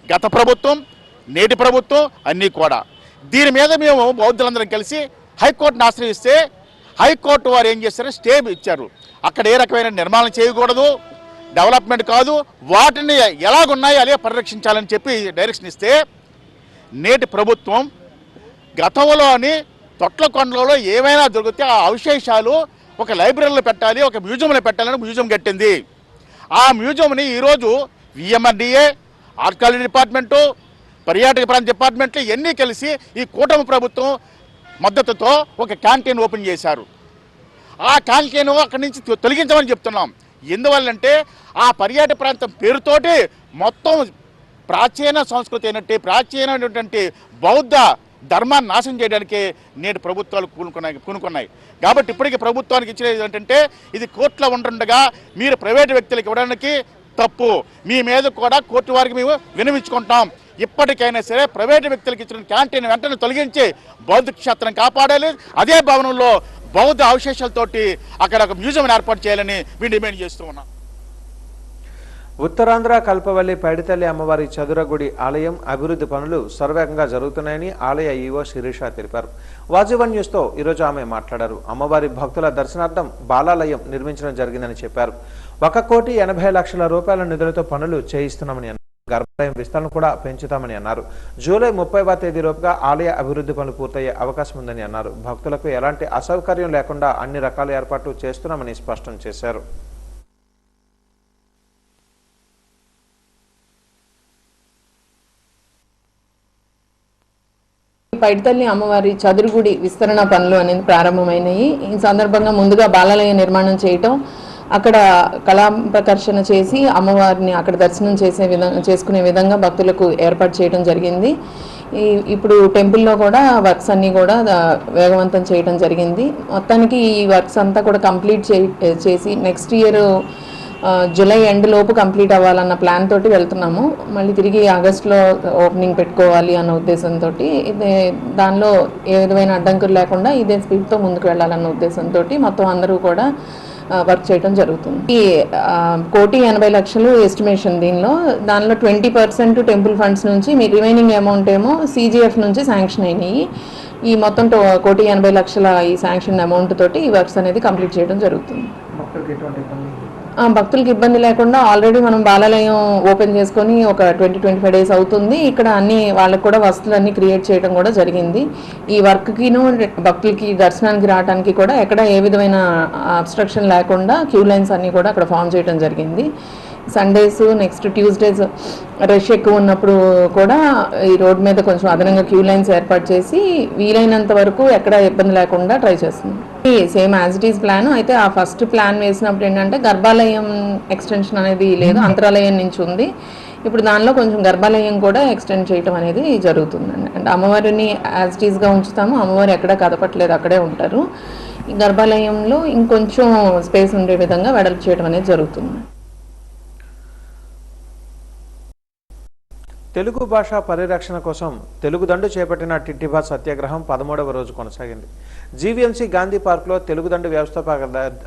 [SPEAKER 17] గత ప్రభుత్వం నేటి ప్రభుత్వం అన్నీ కూడా. దీని మీద మేము బౌద్ధులందరం కలిసి హైకోర్టును ఆశ్రయిస్తే హైకోర్టు వారు ఏం చేశారు, స్టే ఇచ్చారు. అక్కడ ఏ రకమైన నిర్మాణం చేయకూడదు, డెవలప్మెంట్ కాదు, వాటిని ఎలాగున్నాయో అలాగే పరిరక్షించాలని చెప్పి డైరెక్షన్ ఇస్తే నేటి ప్రభుత్వం గతంలోని తొట్లకొండలో ఏమైనా దొరికితే ఆ అవశేషాలు ఒక లైబ్రరీలో పెట్టాలి, ఒక మ్యూజియంలో పెట్టాలని మ్యూజియం కట్టింది. ఆ మ్యూజియంని ఈరోజు వీఎంఆర్డీఏ, ఆర్కాలజీ డిపార్ట్మెంటు, పర్యాటక ప్రాంత డిపార్ట్మెంట్లు ఇవన్నీ కలిసి ఈ కూటమి ప్రభుత్వం మద్దతుతో ఒక క్యాంటీన్ ఓపెన్ చేశారు. ఆ క్యాంటీన్ అక్కడి నుంచి తొలగించమని చెప్తున్నాం. ఎందువల్లంటే ఆ పర్యాటక ప్రాంతం పేరుతోటి మొత్తం ప్రాచీన సంస్కృతి అయినట్టు ప్రాచీనమైనటువంటి బౌద్ధ ధర్మాన్ని నాశనం చేయడానికి నేటి ప్రభుత్వాలు కూనుకున్నాయి. కాబట్టి ఇప్పటికీ ప్రభుత్వానికి ఇచ్చేది ఏంటంటే ఇది కోర్టులో ఉంటుండగా మీరు ప్రైవేటు వ్యక్తులకు ఇవ్వడానికి తప్పు. మీ మీద కూడా కోర్టు వారికి మేము వినవించుకుంటాం. ఇప్పటికైనా సరే ప్రైవేటు వ్యక్తులకు ఇచ్చిన క్యాంటీన్ వెంటనే తొలగించి బౌద్ధ క్షేత్రం కాపాడాలి. అదే భవనంలో బౌద్ధ అవశేషాలతోటి అక్కడ ఒక మ్యూజియం ఏర్పాటు చేయాలని మేము డిమాండ్ చేస్తూ ఉన్నాం.
[SPEAKER 1] ఉత్తరాంధ్ర కల్పవల్లి పైడితల్లి అమ్మవారి చదురగుడి ఆలయం అభివృద్ధి పనులు సర్వేగంగా జరుగుతున్నాయని ఆలయ ఈవో శిరీష తెలిపారు. వాజీవన్ న్యూస్తో ఈరోజు ఆమె మాట్లాడారు. అమ్మవారి భక్తుల దర్శనార్థం బాలాలయం నిర్మించడం జరిగిందని చెప్పారు. 1,80,00,000 రూపాయల నిధులతో పనులు చేయిస్తున్నామని అన్నారు. గర్భాలయం విస్తరణ కూడా పెంచుతామని అన్నారు. జూలై 30వ తేదీలోపుగా ఆలయ అభివృద్ధి పనులు పూర్తయ్యే అవకాశం ఉందని అన్నారు. భక్తులకు ఎలాంటి అసౌకర్యం లేకుండా అన్ని రకాల ఏర్పాట్లు చేస్తున్నామని స్పష్టం చేశారు.
[SPEAKER 18] పైడితల్లి అమ్మవారి చదురుగుడి విస్తరణ పనులు అనేది ప్రారంభమైనాయి. ఈ సందర్భంగా ముందుగా బాలాలయ నిర్మాణం చేయటం, అక్కడ కళా ప్రదర్శన చేసి అమ్మవారిని అక్కడ దర్శనం చేసుకునే విధంగా భక్తులకు ఏర్పాటు చేయడం జరిగింది. ఇప్పుడు టెంపుల్లో కూడా వర్క్స్ అన్నీ కూడా వేగవంతం చేయడం జరిగింది. మొత్తానికి ఈ వర్క్స్ అంతా కూడా కంప్లీట్ చేసి నెక్స్ట్ ఇయర్ జూలై ఎండ్ లోపు కంప్లీట్ అవ్వాలన్న ప్లాన్ తోటి వెళ్తున్నాము. మళ్ళీ తిరిగి ఆగస్టులో ఓపెనింగ్ పెట్టుకోవాలి అన్న ఉద్దేశంతో దానిలో ఏ విధమైన అడ్డంకులు లేకుండా ఇదే స్పీడ్తో ముందుకు వెళ్ళాలన్న ఉద్దేశంతో మొత్తం అందరూ కూడా వర్క్ చేయడం జరుగుతుంది. ఈ 1,80,00,000 ఎస్టిమేషన్ దానిలో 20% టెంపుల్ ఫండ్స్ నుంచి మీ రిమైనింగ్ అమౌంట్ ఏమో CGF నుంచి శాంక్షన్ అయినాయి. ఈ మొత్తం 1,80,00,000 ఈ శాంక్షన్ అమౌంట్ తోటి ఈ వర్క్స్ అనేది కంప్లీట్ చేయడం జరుగుతుంది. భక్తులకు ఇబ్బంది లేకుండా ఆల్రెడీ మనం బాలాలయం ఓపెన్ చేసుకొని ఒక 20-25 డేస్ అవుతుంది. ఇక్కడ అన్ని వాళ్ళకి కూడా వసతులు అన్ని క్రియేట్ చేయడం కూడా జరిగింది. ఈ వర్క్కిను భక్తులకి దర్శనానికి రావడానికి కూడా ఎక్కడ ఏ విధమైన అబ్స్ట్రక్షన్ లేకుండా క్యూ లైన్స్ అన్ని కూడా అక్కడ ఫామ్ చేయడం జరిగింది. సండేస్ నెక్స్ట్ ట్యూస్డేస్ రష్ ఎక్కువ ఉన్నప్పుడు కూడా ఈ రోడ్ మీద కొంచెం అదనంగా క్యూ లైన్స్ ఏర్పాటు చేసి వీలైనంత వరకు ఎక్కడ ఇబ్బంది లేకుండా ట్రై చేస్తున్నాం. Same as it is plan అయితే ఆ ఫస్ట్ ప్లాన్ వేసినప్పుడు ఏంటంటే గర్భాలయం ఎక్స్టెన్షన్ అనేది లేదు, అంతరాలయం నుంచి ఉంది. ఇప్పుడు దానిలో కొంచెం గర్భాలయం కూడా ఎక్స్టెండ్ చేయడం అనేది జరుగుతుందండి. అండ్ అమ్మవారిని యాజ్ ఇట్ ఈస్గా ఉంచుతాము, అమ్మవారు ఎక్కడ కదపట్లేదు, అక్కడే ఉంటారు. ఈ గర్భాలయంలో ఇంకొంచెం స్పేస్ ఉండే విధంగా వెడల్పు చేయడం అనేది జరుగుతుంది.
[SPEAKER 1] తెలుగు భాష పరిరక్షణ కోసం తెలుగుదండు చేపట్టిన టిట్టిభా సత్యాగ్రహం 13వ రోజు కొనసాగింది. జీవీఎంసీ గాంధీ పార్కులో తెలుగుదండు వ్యవస్థాపక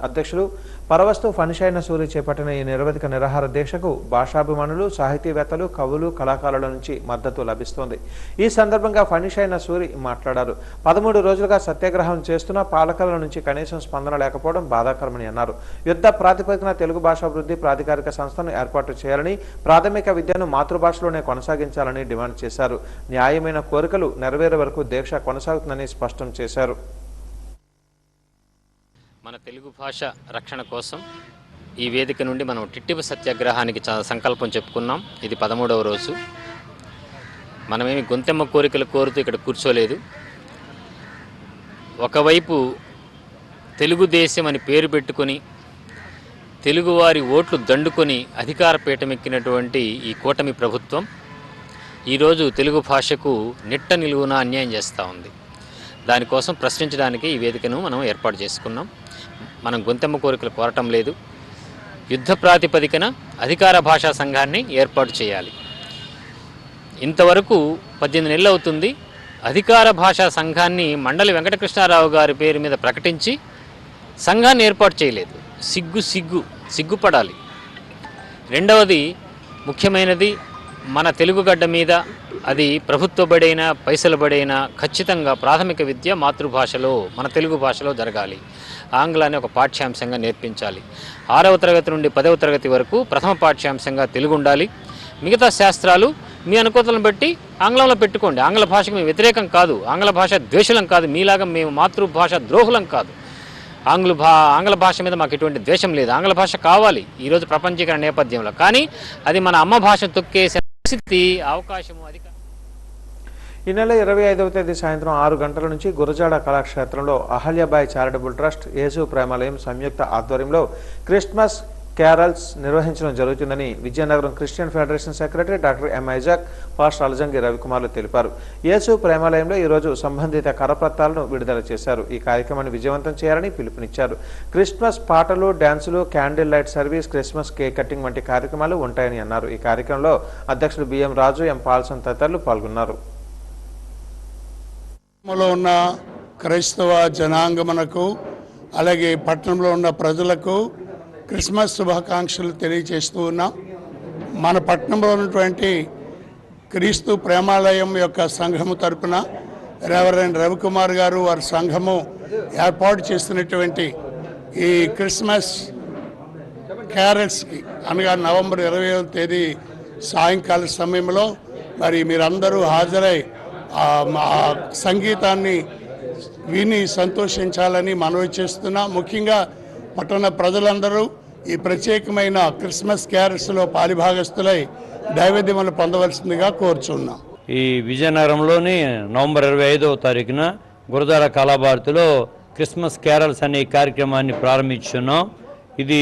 [SPEAKER 1] అధ్యక్షులు పరవస్తు ఫణిశయన సూరి చేపట్టిన ఈ నిరవధిక నిరాహార దీక్షకు భాషాభిమానులు, సాహితీవేత్తలు, కవులు, కళాకారుల నుంచి మద్దతు లభిస్తోంది. ఈ సందర్భంగా ఫణిశయన సూరి మాట్లాడారు. 13 రోజులుగా సత్యాగ్రహం చేస్తున్న పాలకుల నుంచి కనీసం స్పందన లేకపోవడం బాధాకరమని అన్నారు. యుద్ధ ప్రాతిపదికన తెలుగు భాషాభివృద్ధి ప్రాధికారిక సంస్థను ఏర్పాటు చేయాలని, ప్రాథమిక విద్యను మాతృభాషలోనే కొనసాగించాలని డిమాండ్ చేశారు. న్యాయమైన కోరికలు నెరవేరే వరకు దీక్ష కొనసాగుతుందని స్పష్టం చేశారు.
[SPEAKER 19] మన తెలుగు భాష రక్షణ కోసం ఈ వేదిక నుండి మనం టిట్టిప సత్యాగ్రహానికి సంకల్పం చెప్పుకున్నాం. ఇది 13వ రోజు. మనమేమి గొంతెమ్మ కోరికలు కోరుతూ ఇక్కడ కూర్చోలేదు. ఒకవైపు తెలుగుదేశం అని పేరు పెట్టుకొని తెలుగువారి ఓట్లు దండుకొని అధికార పీఠమెక్కినటువంటి ఈ కూటమి ప్రభుత్వం ఈరోజు తెలుగు భాషకు నిట్ట నిలువున అన్యాయం చేస్తూ ఉంది. దానికోసం ప్రశ్నించడానికి ఈ వేదికను మనం ఏర్పాటు చేసుకున్నాం. మనం గొంతెమ్మ కోరికలు కోరటం లేదు. యుద్ధ ప్రాతిపదికన అధికార భాషా సంఘాన్ని ఏర్పాటు చేయాలి. ఇంతవరకు 18 నెలలు అవుతుంది. అధికార భాషా సంఘాన్ని మండలి వెంకటకృష్ణారావు గారి పేరు మీద ప్రకటించి సంఘాన్ని ఏర్పాటు చేయలేదు. సిగ్గుపడాలి. రెండవది ముఖ్యమైనది, మన తెలుగు గడ్డ మీద అది ప్రభుత్వ బడైనా పైసల బడైనా ఖచ్చితంగా ప్రాథమిక విద్య మాతృభాషలో మన తెలుగు భాషలో జరగాలి. ఆంగ్లాన్ని ఒక పాఠ్యాంశంగా నేర్పించాలి. 6వ తరగతి నుండి 10వ తరగతి వరకు ప్రథమ పాఠ్యాంశంగా తెలుగు ఉండాలి. మిగతా శాస్త్రాలు మీ అనుకూలతలను బట్టి ఆంగ్లంలో పెట్టుకోండి. ఆంగ్ల భాషకు మేము వ్యతిరేకం కాదు, ఆంగ్ల భాష ద్వేషులం కాదు, మీలాగా మేము మాతృభాష ద్రోహులం కాదు. ఆంగ్ల భాష మీద మాకు ఎటువంటి ద్వేషం లేదు. ఆంగ్ల భాష కావాలి ఈరోజు ప్రపంచీకరణ నేపథ్యంలో. కానీ అది మన అమ్మ భాష తొక్కేసే పరిస్థితి అవకాశము అధిక.
[SPEAKER 1] ఈ నెల 25వ తేదీ సాయంత్రం 6 గంటల నుంచి గురజాడ కళాక్షేత్రంలో అహల్యాబాయి చారిటబుల్ ట్రస్ట్, యేసు ప్రేమాలయం సంయుక్త ఆధ్వర్యంలో క్రిస్మస్ క్యారల్స్ నిర్వహించడం జరుగుతుందని Vizianagaram Christian federation secretary doctor M Isaac, pastor Alajangi రవికుమార్లు తెలిపారు. యేసు ప్రేమాలయంలో ఈరోజు సంబంధిత కరపత్రాలను విడుదల చేశారు. ఈ కార్యక్రమాన్ని విజయవంతం చేయాలని పిలుపునిచ్చారు. క్రిస్మస్ పాటలు, డ్యాన్సులు, candle light service, Christmas cake cutting వంటి కార్యక్రమాలు ఉంటాయని అన్నారు. ఈ కార్యక్రమంలో అధ్యక్షుడు బిఎం రాజు, ఎం పాల్సన్ తదితరులు పాల్గొన్నారు.
[SPEAKER 20] ఉన్న క్రైస్తవ జనాంగమునకు అలాగే పట్టణంలో ఉన్న ప్రజలకు క్రిస్మస్ శుభాకాంక్షలు తెలియజేస్తూ ఉన్నాం. మన పట్టణంలో ఉన్నటువంటి క్రీస్తు ప్రేమాలయం యొక్క సంఘము తరపున రెవరెండ్ రవికుమార్ గారు వారి సంఘము ఏర్పాటు చేస్తున్నటువంటి ఈ క్రిస్మస్ క్యారల్స్కి అనగా నవంబర్ 20వ తేదీ సాయంకాల సమయంలో మరి మీరందరూ హాజరై సంగీతాన్ని విని సంతోషించాలని మనవి చేస్తున్నా. ముఖ్యంగా పట్టణ ప్రజలందరూ ఈ ప్రత్యేకమైన క్రిస్మస్ క్యారల్స్లో పాలిభాగస్తులై దైవదిమలు పొందవలసిందిగా కోరుచున్నాం.
[SPEAKER 21] ఈ విజయనగరంలోని నవంబర్ 25వ తారీఖున గురజాడ కళాభారతిలో క్రిస్మస్ క్యారల్స్ అనే కార్యక్రమాన్ని ప్రారంభించున్నాం. ఇది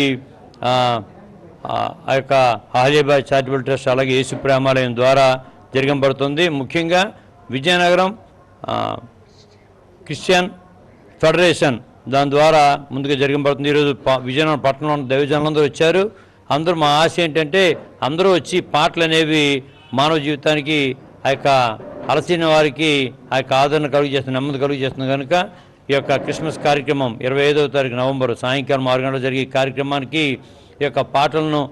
[SPEAKER 21] ఆ యొక్క అహల్యాబాయి చారిటబుల్ ట్రస్ట్ అలాగే యేసు ప్రేమాలయం ద్వారా జరగబడుతుంది. ముఖ్యంగా విజయనగరం క్రిస్టియన్ ఫెడరేషన్ దాని ద్వారా ముందుగా జరగబడుతుంది. ఈరోజు విజయనగరం పట్టణంలో దైవజనులందరూ వచ్చారు. అందరూ మా ఆశ ఏంటంటే అందరూ వచ్చి పాటలు అనేవి మానవ జీవితానికి ఆ యొక్క అలసిన వారికి ఆ యొక్క ఆదరణ కలుగు చేస్తుంది, నెమ్మది కలుగు చేస్తుంది. కనుక ఈ యొక్క క్రిస్మస్ కార్యక్రమం 25వ తారీఖు నవంబర్ సాయంకాలం 6 గంటలకు జరిగే కార్యక్రమానికి ఈ యొక్క పాటలను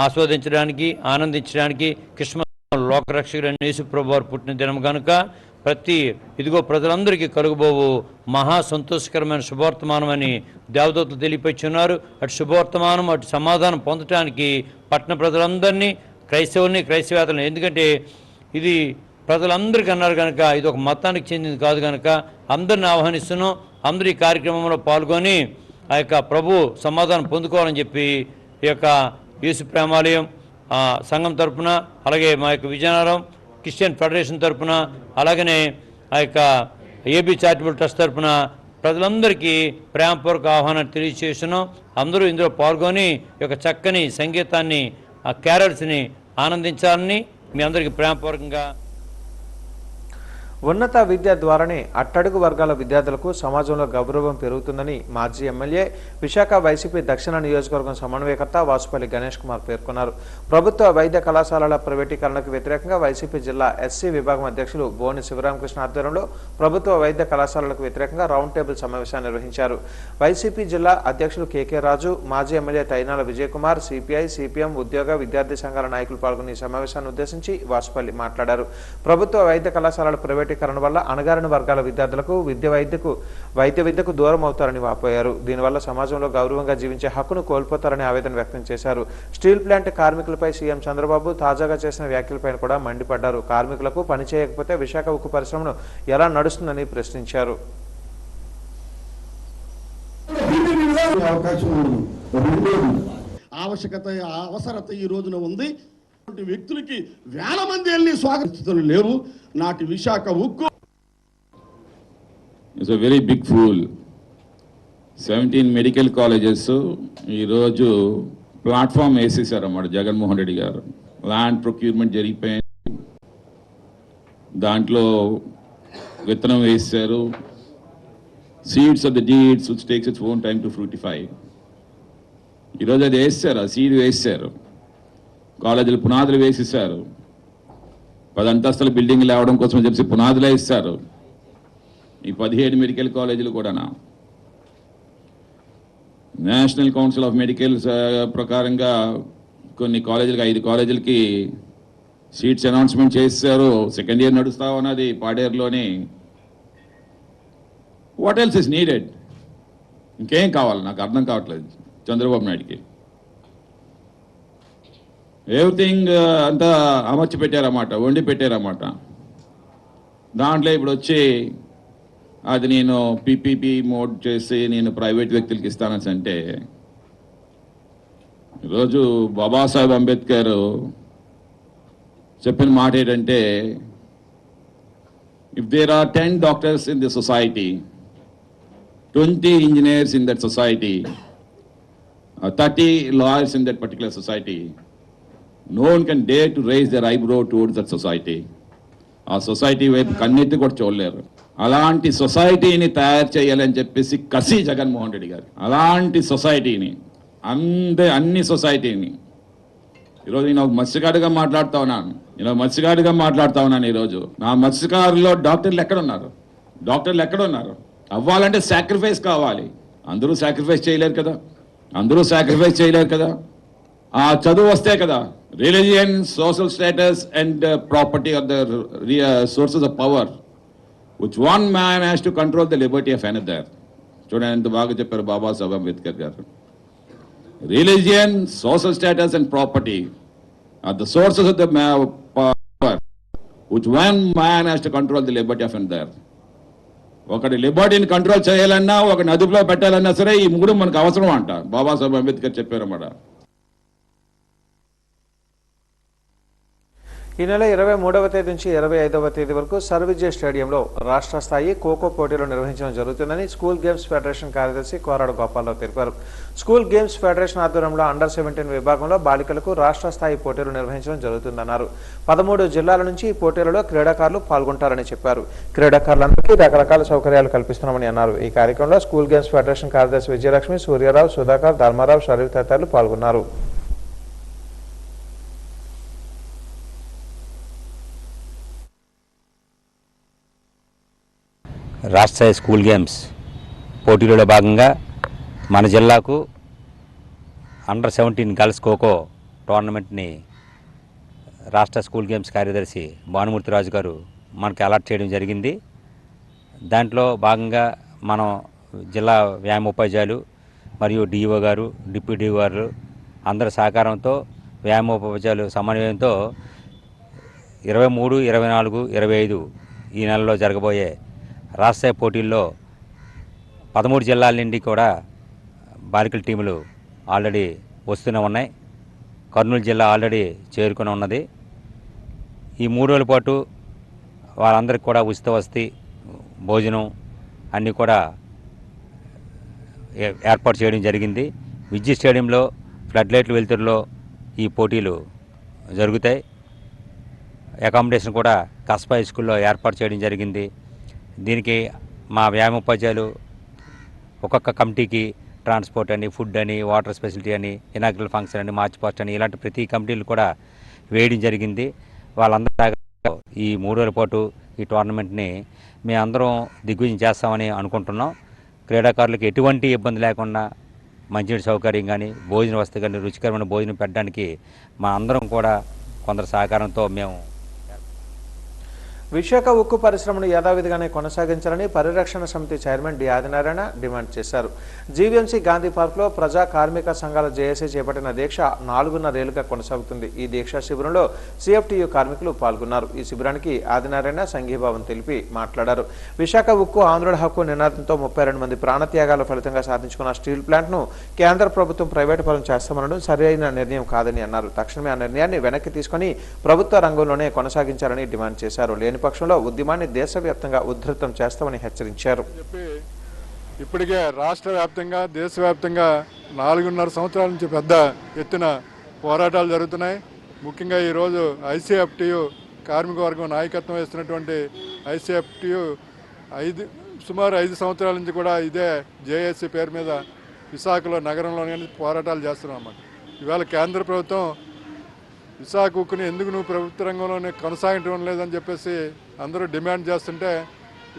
[SPEAKER 21] ఆస్వాదించడానికి, ఆనందించడానికి క్రిస్మస్ లోకరక్షకుడు యేసు ప్రభువు వారు పుట్టిన దినం కనుక ఇదిగో ప్రజలందరికీ కలుగుబోవు మహా సంతోషకరమైన శుభవర్తమానమని దేవదూతలు తెలియపచ్చున్నారు. అటు శుభవర్తమానం అటు సమాధానం పొందటానికి పట్టణ ప్రజలందరినీ, క్రైస్తవుల్ని, క్రైస్తవేతలను, ఎందుకంటే ఇది ప్రజలందరికీ అన్నారు కనుక ఇది ఒక మతానికి చెందింది కాదు కనుక అందరిని ఆహ్వానిస్తున్నాం. అందరూ ఈ కార్యక్రమంలో పాల్గొని ఆ యొక్క ప్రభు సమాధానం పొందుకోవాలని చెప్పి ఈ యొక్క యేసు ప్రేమాలయం సంఘం తరఫున అలాగే మా యొక్క విజయనగరం క్రిస్టియన్ ఫెడరేషన్ తరఫున అలాగనే ఆ యొక్క ఏబీ చారిటబుల్ ట్రస్ట్ తరఫున ప్రజలందరికీ ప్రేమపూర్వక ఆహ్వానాన్ని తెలియజేస్తున్నాం. అందరూ ఇందులో పాల్గొని ఈ యొక్క చక్కని సంగీతాన్ని, ఆ క్యారల్స్ని ఆనందించాలని మీ అందరికీ ప్రేమపూర్వకంగా.
[SPEAKER 1] ఉన్నత విద్య ద్వారానే అట్టడుగు వర్గాల విద్యార్థులకు సమాజంలో గౌరవం పెరుగుతుందని మాజీ ఎమ్మెల్యే, విశాఖ వైసీపీ దక్షిణ నియోజకవర్గం సమన్వయకర్త వాసుపల్లి గణేష్ కుమార్ పేర్కొన్నారు. ప్రభుత్వ వైద్య కళాశాలల ప్రైవేటీకరణకు వ్యతిరేకంగా వైసీపీ జిల్లా ఎస్సీ విభాగం అధ్యక్షులు బోని శివరామకృష్ణ ఆధ్వర్యంలో ప్రభుత్వ వైద్య కళాశాలలకు వ్యతిరేకంగా రౌండ్ టేబుల్ సమావేశాన్ని నిర్వహించారు. వైసీపీ జిల్లా అధ్యక్షులు కేకే రాజు, మాజీ MLA Tainala Vijay Kumar, CPI, CPM, ఉద్యోగ, విద్యార్థి సంఘాల నాయకులు పాల్గొన్న ఈ సమావేశాన్ని ఉద్దేశించి వాసుపల్లి మాట్లాడారు. ప్రభుత్వ వైద్య కళాశాలల ప్రైవేటీకరణ వల్ల అణగారిన వర్గాల విద్యార్థులకు వైద్య విద్యకు దూరం అవుతారని వాపోయారు. దీనివల్ల సమాజంలో గౌరవంగా జీవించే హక్కును కోల్పోతారని ఆవేదన వ్యక్తం చేశారు. స్టీల్ ప్లాంట్ కార్మికులపై సీఎం చంద్రబాబు తాజాగా చేసిన వ్యాఖ్యలపై కూడా మండిపడ్డారు. కార్మికులకు పని చేయకపోతే విశాఖ ఉక్కు పరిశ్రమను ఎలా నడుస్తుందని ప్రశ్నించారు.
[SPEAKER 22] అవకాశం ఉంది. ఆ
[SPEAKER 20] ఆవశ్యకత అవసరత ఈ రోజున ఉంది. వ్యక్తులకి వేల మంది వెళ్ళి స్వాగతిస్తులు లేవు. నాటి విశాఖ ఉక్కు
[SPEAKER 2] it's a very big fool. 17 medical colleges ఈరోజు ప్లాట్ఫామ్ వేసేసారు అన్నమాట జగన్మోహన్ రెడ్డి గారు. ల్యాండ్ ప్రొక్యూర్మెంట్ జరిగిపోయింది, దాంట్లో విత్తనం వేసారు. Seeds of the deeds which takes its own time to fructify. ఈరోజు అది వేస్తారు, ఆ సీడ్ వేసారు. కాలేజీలు పునాదులు వేసేసారు. 10 అంతస్తుల బిల్డింగ్ లేవడం కోసం చెప్పి పునాదులే ఇస్తారు. ఈ 17 మెడికల్ కాలేజీలు కూడా నేషనల్ కౌన్సిల్ ఆఫ్ మెడికల్స్ ప్రకారంగా కొన్ని కాలేజీలకి 5 కాలేజీలకి సీట్స్ అనౌన్స్మెంట్ చేశారు. సెకండ్ ఇయర్ నడుస్తా ఉన్నది పాడేరులోని. What else is needed? ఇంకేం కావాలి? నాకు అర్థం కావట్లేదు చంద్రబాబు నాయుడికి. ఎవ్రీథింగ్ అంతా అమర్చి పెట్టారన్నమాట, వండి పెట్టారన్నమాట. దాంట్లో ఇప్పుడు వచ్చి అది నేను పీపీపీ మోడ్ చేసి నేను ప్రైవేట్ వ్యక్తులకి ఇస్తానని అంటే, ఈరోజు బాబాసాహెబ్ అంబేద్కర్ చెప్పిన మాట ఏంటంటే, if there are 10 doctors in the society, 20 engineers in that society, 30 lawyers in that particular society, no one can dare to raise their eyebrow towards that society. ఆ సొసైటీ వైపు కన్నెత్తి కూడా చూడలేరు. అలాంటి సొసైటీని తయారు చేయాలని చెప్పేసి కసి జగన్మోహన్ రెడ్డి గారు. అలాంటి సొసైటీని అన్ని సొసైటీని ఈరోజు నేను ఒక మత్స్యకారుగా మాట్లాడుతా ఉన్నాను. ఈరోజు నా మత్స్యకారులో డాక్టర్లు ఎక్కడున్నారు? అవ్వాలంటే సాక్రిఫైస్ కావాలి. అందరూ సాక్రిఫైస్ చేయలేరు కదా. ఆ చదువు వస్తే కదా. Religion, social status and property or the sources of power which one man has to control the Liberty of another. చూడండి ఎంత బాగా చెప్పారు బాబాసాహెబ్ అంబేద్కర్ గారు. Religion, social status and property or the sources of the power which one man has to control the Liberty of another. ఒకటి లిబర్టీని control చేయాలన్నా, ఒకటి అదుపులో పెట్టాలన్నా సరే ఈ 3 మనకు అవసరం అంట బాబాసాహెబ్ అంబేద్కర్ చెప్పారన్నమాట.
[SPEAKER 1] ఈ నెల 23వ తేదీ నుంచి 25వ తేదీ వరకు సర్విజయ స్టేడియంలో రాష్ట్ర స్థాయి ఖోఖో పోటీలు నిర్వహించడం జరుగుతుందని స్కూల్ గేమ్స్ ఫెడరేషన్ కార్యదర్శి కోరాడు గోపాలరావు తెలిపారు. స్కూల్ గేమ్స్ ఫెడరేషన్ ఆధ్వర్యంలో అండర్ 17 విభాగంలో బాలికలకు రాష్ట్ర స్థాయి పోటీలు నిర్వహించడం జరుగుతుందన్నారు. 13 జిల్లాల నుంచి ఈ పోటీలలో క్రీడాకారులు పాల్గొంటారని చెప్పారు. క్రీడాకారులందరికీ రకరకాల సౌకర్యాలు కల్పిస్తున్నామని అన్నారు. ఈ కార్యక్రమంలో స్కూల్ గేమ్స్ ఫెడరేషన్ కార్యదర్శి విజయలక్ష్మి, సూర్యారావు, సుధాకర్, ధర్మారావు, షరీఫ్ తదితరులు పాల్గొన్నారు.
[SPEAKER 22] రాష్ట్ర స్కూల్ గేమ్స్ పోటీలలో భాగంగా మన జిల్లాకు అండర్ 17 గర్ల్స్ ఖోఖో టోర్నమెంట్ని రాష్ట్ర స్కూల్ గేమ్స్ కార్యదర్శి భానుమూర్తిరాజు గారు మనకి అలాట్ చేయడం జరిగింది. దాంట్లో భాగంగా మనం జిల్లా వ్యాయామోపాధ్యాయులు మరియు డిఈఓ గారు, డిప్యూటీ డిఓ గారు అందరి సహకారంతో, వ్యాయామోపాధ్యాయులు సమన్వయంతో 23, 24, 25 ఈ నెలలో జరగబోయే రాష్ట్ర పోటీల్లో 13 జిల్లాల నుండి కూడా బాలికల టీములు ఆల్రెడీ వస్తూనే ఉన్నాయి. కర్నూలు జిల్లా ఆల్రెడీ చేరుకుని ఉన్నది. ఈ 3 రోజుల పాటు వాళ్ళందరికీ కూడా ఉచిత వసతి, భోజనం అన్నీ కూడా ఏర్పాటు చేయడం జరిగింది. విద్యుత్ స్టేడియంలో ఫ్లడ్ లైట్లు వెలుతురులో ఈ పోటీలు జరుగుతాయి. అకామిడేషన్ కూడా కస్బా స్కూల్లో ఏర్పాటు చేయడం జరిగింది. దీనికి మా వ్యాయామోపాధ్యాయులు ఒక్కొక్క కమిటీకి ట్రాన్స్పోర్ట్ అని, ఫుడ్ అని, వాటర్ ఫెసిలిటీ అని, ఇనాగ్రల్ ఫంక్షన్ అని, మార్చ్ పాస్ట్ అని ఇలాంటి ప్రతి కమిటీలు కూడా వేయడం జరిగింది. వాళ్ళందరూ ఈ 3 రోజుల పాటు ఈ టోర్నమెంట్ని మేమందరం దిగ్విజయం చేస్తామని అనుకుంటున్నాం. క్రీడాకారులకు ఎటువంటి ఇబ్బంది లేకుండా మంచినీటి సౌకర్యం కానీ, భోజన వసతి కానీ, రుచికరమైన భోజనం పెట్టడానికి మా అందరం కూడా కొందరు సహకారంతో మేము
[SPEAKER 1] విశాఖ ఉక్కు పరిశ్రమను యథావిధిగానే కొనసాగించాలని పరిరక్షణ సమితి చైర్మన్ డి ఆదినారాయణ డిమాండ్ చేశారు. జీవీఎంసీ గాంధీ పార్క్లో ప్రజా కార్మిక సంఘాల జేఏసీ చేపట్టిన దీక్ష 4.5 ఏళ్లుగా కొనసాగుతుంది. ఈ దీక్షా శిబిరంలో సిఎఫ్టియు కార్మికులు పాల్గొన్నారు. ఈ శిబిరానికి ఆదినారాయణ సంఘీభావం తెలిపి మాట్లాడారు. విశాఖ ఉక్కు ఆంధ్రుల హక్కు నినాదంతో 32 మంది ప్రాణత్యాగాల ఫలితంగా సాధించుకున్న స్టీల్ ప్లాంట్ను కేంద్ర ప్రభుత్వం ప్రైవేటు పరం చేస్తామనడం సరైన నిర్ణయం కాదని అన్నారు. తక్షణమే ఆ నిర్ణయాన్ని వెనక్కి తీసుకుని ప్రభుత్వ రంగంలోనే కొనసాగించాలని డిమాండ్ చేశారు. లేని పక్షంలో ఉద్యమాన్ని దేశవ్యాప్తంగా ఉధృతం చేస్తామని హెచ్చరించారు.
[SPEAKER 3] ఇప్పటికే రాష్ట్ర వ్యాప్తంగా దేశవ్యాప్తంగా 4.5 సంవత్సరాల నుంచి పెద్ద ఎత్తున పోరాటాలు జరుగుతున్నాయి. ముఖ్యంగా ఈరోజు ఐసీఎఫ్టియు కార్మిక వర్గం నాయకత్వం వేస్తున్నటువంటి ఐసీఎఫ్టియు సుమారు 5 సంవత్సరాల నుంచి కూడా ఇదే జేఏసీ పేరు మీద విశాఖలో నగరంలోనే పోరాటాలు చేస్తున్నాం అన్నమాట. ఇవాళ కేంద్ర ప్రభుత్వం విశాఖ ఉక్కుని ఎందుకు నువ్వు ప్రభుత్వ రంగంలోనే కొనసాగటం లేదని చెప్పేసి అందరూ డిమాండ్ చేస్తుంటే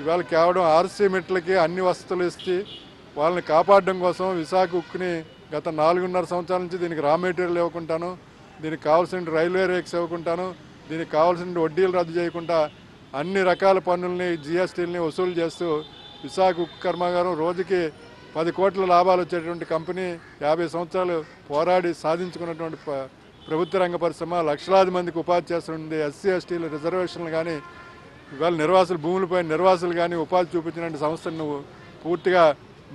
[SPEAKER 3] ఇవాళ కేవలం ఆర్సీ మెట్లకి అన్ని వసతులు ఇచ్చి వాళ్ళని కాపాడడం కోసం విశాఖ ఉక్కుని గత 4.5 సంవత్సరాల నుంచి దీనికి రా మెటీరియల్ ఇవ్వకుంటాను, దీనికి కావాల్సిన రైల్వే రేక్స్ ఇవ్వకుంటాను, దీనికి కావాల్సిన వడ్డీలు రద్దు చేయకుండా అన్ని రకాల పన్నుల్ని జిఎస్టీలని వసూలు చేస్తూ విశాఖ ఉక్కు కర్మాగారం రోజుకి 10 కోట్ల లాభాలు వచ్చేటువంటి కంపెనీ 50 సంవత్సరాలు పోరాడి సాధించుకున్నటువంటి ప్రభుత్వ రంగ పరిశ్రమ లక్షలాది మందికి ఉపాధి చేస్తుంది. ఎస్సీ ఎస్టీలు రిజర్వేషన్లు కానీ ఇవాళ నిర్వాసులు భూములపై నిర్వాసులు కానీ ఉపాధి చూపించినటువంటి సంస్థను నువ్వు పూర్తిగా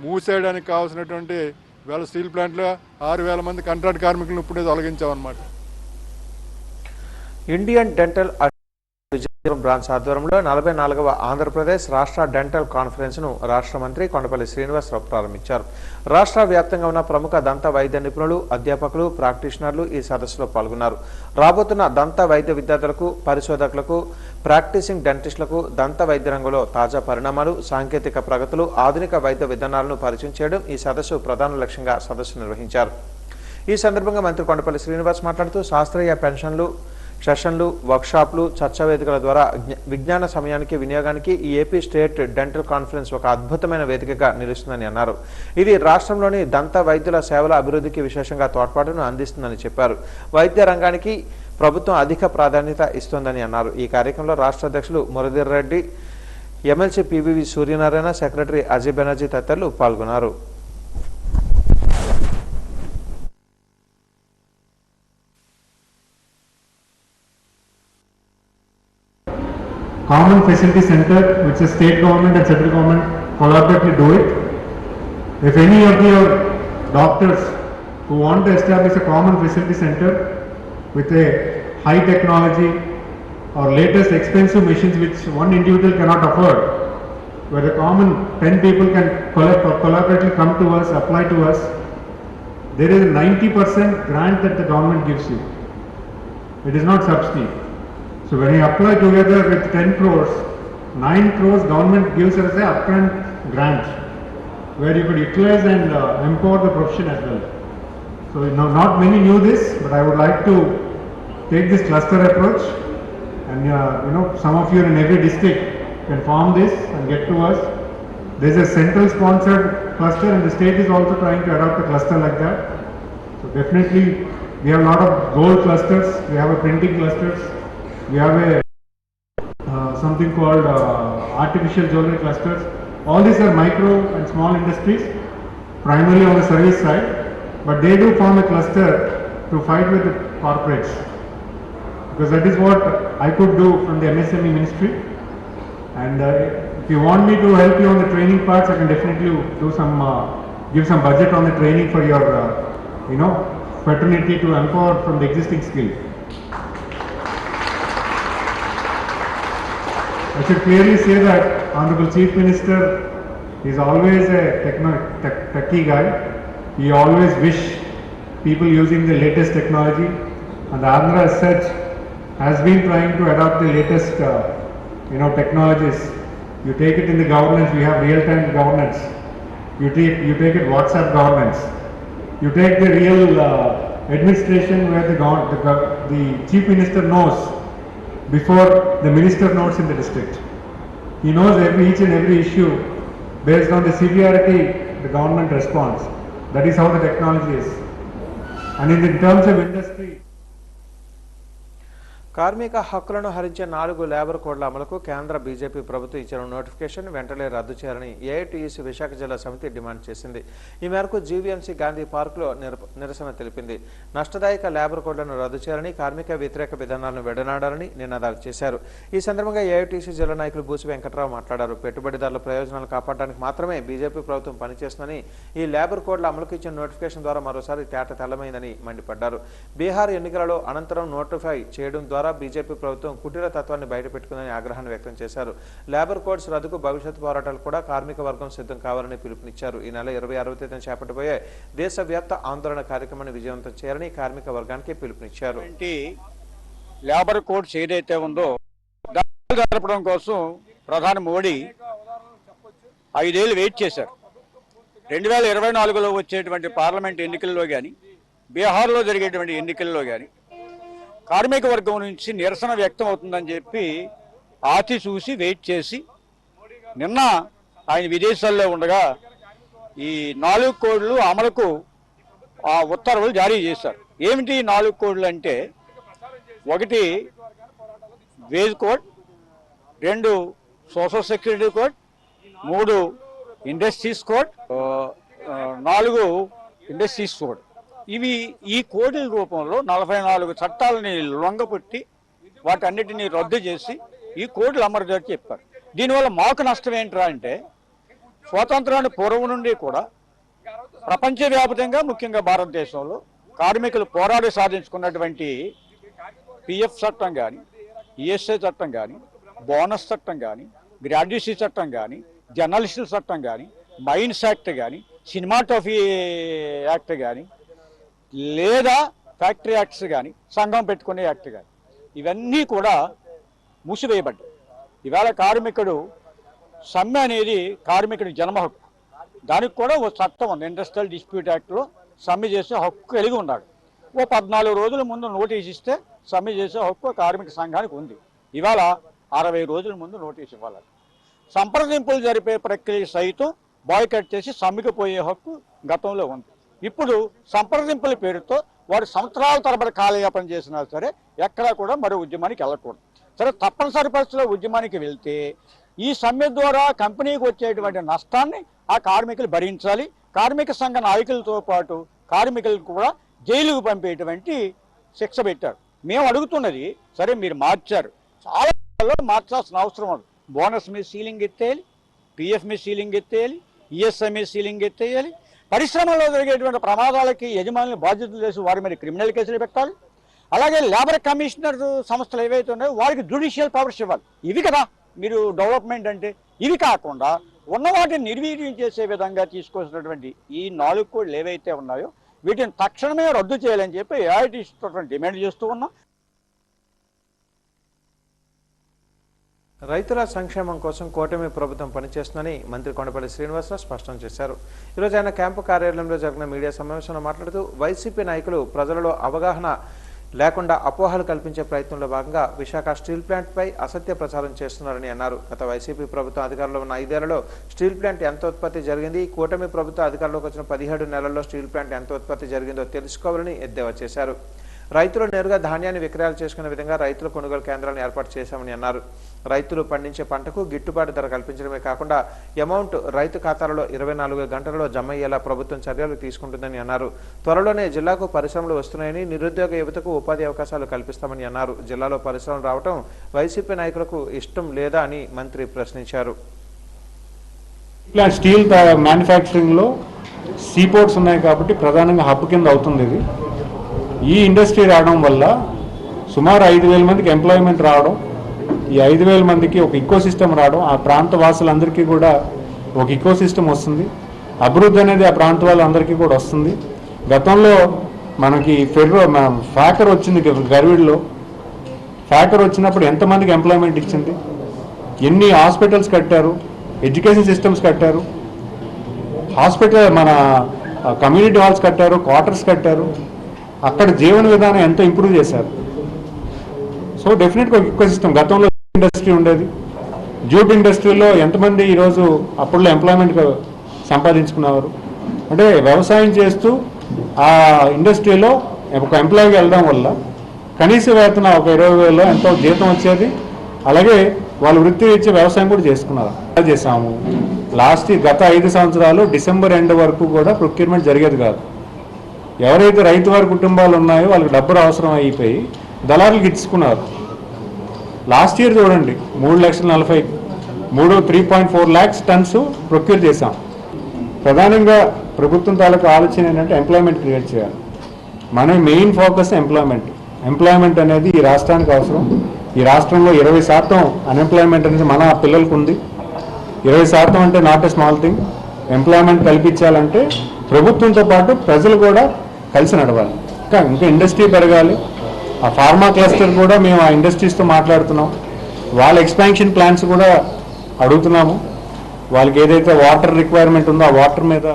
[SPEAKER 3] మూసేయడానికి కావాల్సినటువంటి ఇవాళ స్టీల్ ప్లాంట్లో 6,000 మంది కాంట్రాక్ట్ కార్మికులను ఇప్పుడే తొలగించామన్నమాట.
[SPEAKER 1] ఇండియన్ డెంటల్ విజయనగరం బ్రాంచ్ ఆధ్వర్యంలో 44వ ఆంధ్రప్రదేశ్ రాష్ట్ర డెంటల్ కాన్ఫరెన్స్ను రాష్ట్ర మంత్రి కొండపల్లి శ్రీనివాసరావు ప్రారంభించారు. రాష్ట్ర వ్యాప్తంగా ఉన్న ప్రముఖ దంత వైద్య నిపుణులు, అధ్యాపకులు, ప్రాక్టీషనర్లు ఈ సదస్సులో పాల్గొన్నారు. రాబోతున్న దంత వైద్య విద్యార్థులకు, పరిశోధకులకు, ప్రాక్టీసింగ్ డెంటిస్టులకు దంత వైద్య రంగంలో తాజా పరిణామాలు, సాంకేతిక ప్రగతులు, ఆధునిక వైద్య విధానాలను పరిచయం చేయడం ఈ సదస్సు ప్రధాన లక్ష్యంగా సదస్సు నిర్వహించారు. ఈ సందర్భంగా మంత్రి కొండపల్లి శ్రీనివాస్ మాట్లాడుతూ శాస్త్రీయ పెన్షన్లు, సెషన్లు, వర్క్షాప్లు, చర్చా వేదికల ద్వారా విజ్ఞాన సమయానికి వినియోగానికి ఈ ఏపీ స్టేట్ డెంటల్ కాన్ఫరెన్స్ ఒక అద్భుతమైన వేదికగా నిలుస్తుందని అన్నారు. ఇది రాష్ట్రంలోని దంత వైద్యుల సేవల అభివృద్ధికి విశేషంగా తోడ్పాటును అందిస్తుందని చెప్పారు. వైద్య రంగానికి ప్రభుత్వం అధిక ప్రాధాన్యత ఇస్తోందని అన్నారు. ఈ కార్యక్రమంలో రాష్ట్ర అధ్యక్షులు Muralidhar Reddy, MLC PVV Suryanarayana, secretary Ajay Banerjee తదితరులు పాల్గొన్నారు.
[SPEAKER 4] Common Facility Center, which is state government and central government collaboratively do it. If any of your doctors who want to establish a common facility center with a high technology or latest expensive machines which one individual cannot afford, where the common 10 people can collaboratively come to us, apply to us, there is a 90% grant that the government gives you. It is not subsidy. So when you apply together with 10 crores, 9 crores government gives us a upfront grant where you could utilize and empower the profession as well. So not many knew this, but I would like to take this cluster approach, and some of you in every district can form this and get to us. There is a central sponsored cluster and the state is also trying to adopt a cluster like that. So definitely we have a lot of gold clusters, we have a printing clusters, we have a something called artificial jewelry clusters. All these are micro and small industries, primarily on the service side, but they do form a cluster to fight with the corporates, because that is what I could do from the MSME ministry. And if you want me to help you on the training parts, I can definitely do some give some budget on the training for your fraternity to empower from the existing skill. I should clearly say that Honorable Chief Minister is always a techie guy. He always wish people using the latest technology, and the Andhra as such has been trying to adopt the latest technologies. You take it in the governance, we have real-time governance. You take it WhatsApp governance. You take the real administration where the Chief Minister knows before the minister notes in the district. He knows each and every issue based on the severity the government responds. That is how the technology is. And in terms of industry,
[SPEAKER 1] కార్మిక హక్కులను హరించే 4 labour కోడ్ల అమలుకు కేంద్ర BJP ప్రభుత్వం ఇచ్చిన notification వెంటనే రద్దు చేయాలని ఏఐటీయూసీ విశాఖ జిల్లా సమితి డిమాండ్ చేసింది. ఈ మేరకు జీవీఎంసీ గాంధీ పార్కులో నిరసన తెలిపింది. నష్టదాయక లేబర్ కోడ్లను రద్దు చేయాలని, కార్మిక వ్యతిరేక విధానాలను విడనాడాలని నినాదాలు చేశారు. ఈ సందర్భంగా ఏఐటీయూసీ జిల్లా నాయకులు బూసి వెంకట్రావు మాట్లాడారు. పెట్టుబడిదారుల ప్రయోజనాలు కాపాడడానికి మాత్రమే బీజేపీ ప్రభుత్వం పనిచేస్తుందని, ఈ లేబర్ కోడ్ల అమలుకు ఇచ్చిన నోటిఫికేషన్ ద్వారా మరోసారి తేట తెల్లమైందని మండిపడ్డారు. బీహార్ ఎన్నికలలో అనంతరం నోటిఫై చేయడం ద్వారా బీజేపీ ప్రభుత్వం కుటీర తత్వాన్ని బయటపెట్టుకుందని ఆగ్రహాన్ని వ్యక్తం చేశారు. లేబర్ కోడ్స్ రద్దుకు భవిష్యత్ పోరాటాలు కూడా కార్మిక వర్గం సిద్ధం కావాలని పిలుపునిచ్చారు. ఈ నెల 26వ తేదీన చేపట్టబోయే దేశవ్యాప్త ఆందోళన కార్యక్రమాన్ని విజయవంతం చేయాలని కార్మిక వర్గానికి పిలుపునిచ్చారు.
[SPEAKER 5] లేబర్ కోడ్స్ ఏదైతే ఉందో జరపడం కోసం ప్రధాని మోడీ 5 ఏళ్ళు వెయిట్ చేశారు. 2024లో వచ్చేటువంటి పార్లమెంట్ ఎన్నికల్లో కానీ, బీహార్లో జరిగేటువంటి ఎన్నికల్లో కానీ కార్మిక వర్గం నుంచి నిరసన వ్యక్తం అవుతుందని చెప్పి ఆచి చూసి వెయిట్ చేసి నిన్న ఆయన విదేశాల్లో ఉండగా ఈ 4 కోడ్లు అమలుకు ఆ ఉత్తర్వులు జారీ చేశారు. ఏమిటి 4 కోడ్లు అంటే, 1 wage code, 2 social security code, 3 industries code, 4 industries code. ఇవి ఈ కోడ్ల రూపంలో 44 చట్టాలని లొంగపెట్టి వాటన్నిటినీ రద్దు చేసి ఈ కోడ్లు అమలు చేసి చెప్పారు. దీనివల్ల మాకు నష్టం ఏంట్రా అంటే, స్వాతంత్రాన్ని పూర్వం నుండి కూడా ప్రపంచవ్యాప్తంగా ముఖ్యంగా భారతదేశంలో కార్మికులు పోరాడి సాధించుకున్నటువంటి పిఎఫ్ చట్టం కానీ, ఈఎస్ఐ చట్టం కానీ, బోనస్ చట్టం కానీ, గ్రాడ్యుయేసీ చట్టం కానీ, జర్నలిస్టుల చట్టం కానీ, మైన్స్ యాక్ట్ కానీ, సినిమాటోఫీ యాక్ట్ కానీ, లేదా ఫ్యాక్టరీ యాక్ట్స్ కానీ, సంఘం పెట్టుకునే యాక్ట్ కానీ, ఇవన్నీ కూడా మూసివేయబడ్డాయి. ఇవాళ కార్మికుడు సమ్మె అనేది కార్మికుడి జన్మ హక్కు. దానికి కూడా ఓ చట్టం ఉంది, ఇండస్ట్రియల్ డిస్ప్యూట్ యాక్ట్లో సమ్మె చేసే హక్కు కలిగి ఉన్నాడు. ఓ 14 రోజుల ముందు నోటీస్ ఇస్తే సమ్మె చేసే హక్కు కార్మిక సంఘానికి ఉంది. ఇవాళ 60 రోజుల ముందు నోటీస్ ఇవ్వాలి. సంప్రదింపులు జరిపే ప్రక్రియ సైతం బాయ్కట్ చేసి సమ్మెకు పోయే హక్కు గతంలో ఉంది. ఇప్పుడు సంప్రదింపుల పేరుతో వారు సంవత్సరాల తరబడి కాలయాపన చేసినా సరే ఎక్కడా కూడా మరో ఉద్యమానికి వెళ్ళకూడదు. సరే, తప్పనిసరి పరిస్థితుల్లో ఉద్యమానికి వెళ్తే ఈ సమ్మె ద్వారా కంపెనీకి వచ్చేటువంటి నష్టాన్ని ఆ కార్మికులు భరించాలి. కార్మిక సంఘ నాయకులతో పాటు కార్మికులకు కూడా జైలుకు పంపేటువంటి శిక్ష పెట్టారు. మేము అడుగుతున్నది, సరే మీరు మార్చారు, చాలా మార్చాల్సిన అవసరం ఉంది. బోనస్ మీద సీలింగ్ ఎత్తేయాలి, పిఎఫ్ మీద సీలింగ్ ఎత్తేయాలి, ఈఎస్ఐ మీద సీలింగ్ ఎత్తేయాలి. పరిశ్రమలో జరిగేటువంటి ప్రమాదాలకి యజమానులు బాధ్యతలు చేసి వారి మీద క్రిమినల్ కేసులు పెట్టాలి. అలాగే లేబర్ కమిషనర్ సంస్థలు ఏవైతే ఉన్నాయో వారికి జ్యుడిషియల్ పవర్స్ ఇవ్వాలి. ఇవి కదా మీరు డెవలప్మెంట్ అంటే. ఇవి కాకుండా ఉన్న వాటిని నిర్వీర్యం చేసే విధంగా తీసుకోవాల్సినటువంటి ఈ 4 కోడ్లు ఏవైతే ఉన్నాయో వీటిని తక్షణమే రద్దు చేయాలని చెప్పి ఏఐటీసీ డిమాండ్ చేస్తూ ఉన్నాం.
[SPEAKER 1] రైతుల సంక్షేమం కోసం కూటమి ప్రభుత్వం పనిచేస్తుందని మంత్రి కొండపల్లి శ్రీనివాసరావు స్పష్టం చేశారు. ఈరోజు ఆయన క్యాంపు కార్యాలయంలో జరిగిన మీడియా సమావేశంలో మాట్లాడుతూ వైసీపీ నాయకులు ప్రజలలో అవగాహన లేకుండా అపోహలు కల్పించే ప్రయత్నంలో భాగంగా విశాఖ స్టీల్ ప్లాంట్పై అసత్య ప్రచారం చేస్తున్నారని అన్నారు. గత వైసీపీ ప్రభుత్వం అధికారంలో ఉన్న 5 ఏళ్లలో స్టీల్ ప్లాంట్ ఎంత ఉత్పత్తి జరిగింది, కూటమి ప్రభుత్వం అధికారంలోకి వచ్చిన 17 నెలల్లో స్టీల్ ప్లాంట్ ఎంత ఉత్పత్తి జరిగిందో తెలుసుకోవాలని ఎద్దేవా చేశారు. రైతులు నేరుగా ధాన్యాన్ని విక్రయాలు చేసుకునే విధంగా రైతుల కొనుగోలు కేంద్రాలను ఏర్పాటు చేశామని అన్నారు. రైతులు పండించే పంటకు గిట్టుబాటు ధర కల్పించడమే కాకుండా అమౌంట్ రైతు ఖాతాలలో 24 గంటలలో జమ అయ్యేలా ప్రభుత్వం చర్యలు తీసుకుంటుందని అన్నారు. త్వరలోనే జిల్లాకు పరిశ్రమలు వస్తున్నాయని, నిరుద్యోగ యువతకు ఉపాధి అవకాశాలు కల్పిస్తామని అన్నారు. జిల్లాలో పరిశ్రమలు రావడం వైసీపీ నాయకులకు ఇష్టం లేదా అని మంత్రి ప్రశ్నించారు.
[SPEAKER 4] స్టీల్ మ్యానుఫ్యాక్చరింగ్లో సీపోర్ట్స్ ఉన్నాయి కాబట్టి ప్రధానంగా హబ్ కింద అవుతుంది ఇది. ఈ ఇండస్ట్రీ రావడం వల్ల సుమారు 5,000 మందికి ఎంప్లాయ్మెంట్ రావడం, ఈ 5,000 మందికి ఒక ఇకో సిస్టమ్ రావడం, ఆ ప్రాంత వాసులందరికీ కూడా ఒక ఇకో సిస్టమ్ వస్తుంది. అభివృద్ధి అనేది ఆ ప్రాంత వాళ్ళందరికీ కూడా వస్తుంది. గతంలో మనకి ఫ్యాక్టర్ వచ్చింది గర్విడ్లో. ఫ్యాక్టర్ వచ్చినప్పుడు ఎంతమందికి ఎంప్లాయ్మెంట్ ఇచ్చింది, ఎన్ని హాస్పిటల్స్ కట్టారు, ఎడ్యుకేషన్ సిస్టమ్స్ కట్టారు, హాస్పిటల్ మన కమ్యూనిటీ హాల్స్ కట్టారు, క్వార్టర్స్ కట్టారు, అక్కడ జీవన విధానం ఎంతో ఇంప్రూవ్ చేశారు. సో డెఫినెట్గా ఒక ఇకో సిస్టమ్. గతంలో ఇండస్ట్రీ ఉండేది, జూట్ ఇండస్ట్రీలో ఎంతమంది ఈరోజు అప్పుడులో ఎంప్లాయ్మెంట్ సంపాదించుకున్నారు అంటే వ్యవసాయం చేస్తూ ఆ ఇండస్ట్రీలో ఒక ఎంప్లాయీగా వెళ్ళడం వల్ల కనీస వేతన ఒక 20,000 ఎంతో జీతం వచ్చేది. అలాగే వాళ్ళు వృత్తి ఇచ్చే వ్యవసాయం కూడా చేసుకున్నారు చేసాము. గత 5 సంవత్సరాలు డిసెంబర్ ఎండ్ వరకు కూడా ప్రొక్యూర్మెంట్ జరిగేది కాదు. ఎవరైతే రైతు వారి కుటుంబాలు ఉన్నాయో వాళ్ళకి డబ్బులు అవసరం అయిపోయి దళారులకు ఇచ్చుకున్నారు. లాస్ట్ ఇయర్ చూడండి 3,40,3.4 lakhs టన్స్ ప్రొక్యూర్ చేశాం. ప్రధానంగా ప్రభుత్వం తాలూకు ఆలోచన ఏంటంటే ఎంప్లాయ్మెంట్ క్రియేట్ చేయాలి. మన మెయిన్ ఫోకస్ ఎంప్లాయ్మెంట్ అనేది ఈ రాష్ట్రానికి అవసరం. ఈ రాష్ట్రంలో 20% అన్ఎంప్లాయ్మెంట్ అనేది మన పిల్లలకు ఉంది. 20% అంటే not a small thing. Employment కల్పించాలంటే ప్రభుత్వంతో పాటు ప్రజలు కూడా కలిసి నడవాలి. ఇంకా ఇండస్ట్రీ పెరగాలి. ఆ ఫార్మా క్లస్టర్ కూడా మేము ఆ ఇండస్ట్రీస్తో మాట్లాడుతున్నాం. వాళ్ళ ఎక్స్పాన్షన్ ప్లాన్స్ కూడా అడుగుతున్నాము. వాళ్ళకి ఏదైతే వాటర్ రిక్వైర్మెంట్ ఉందో ఆ వాటర్ మీద.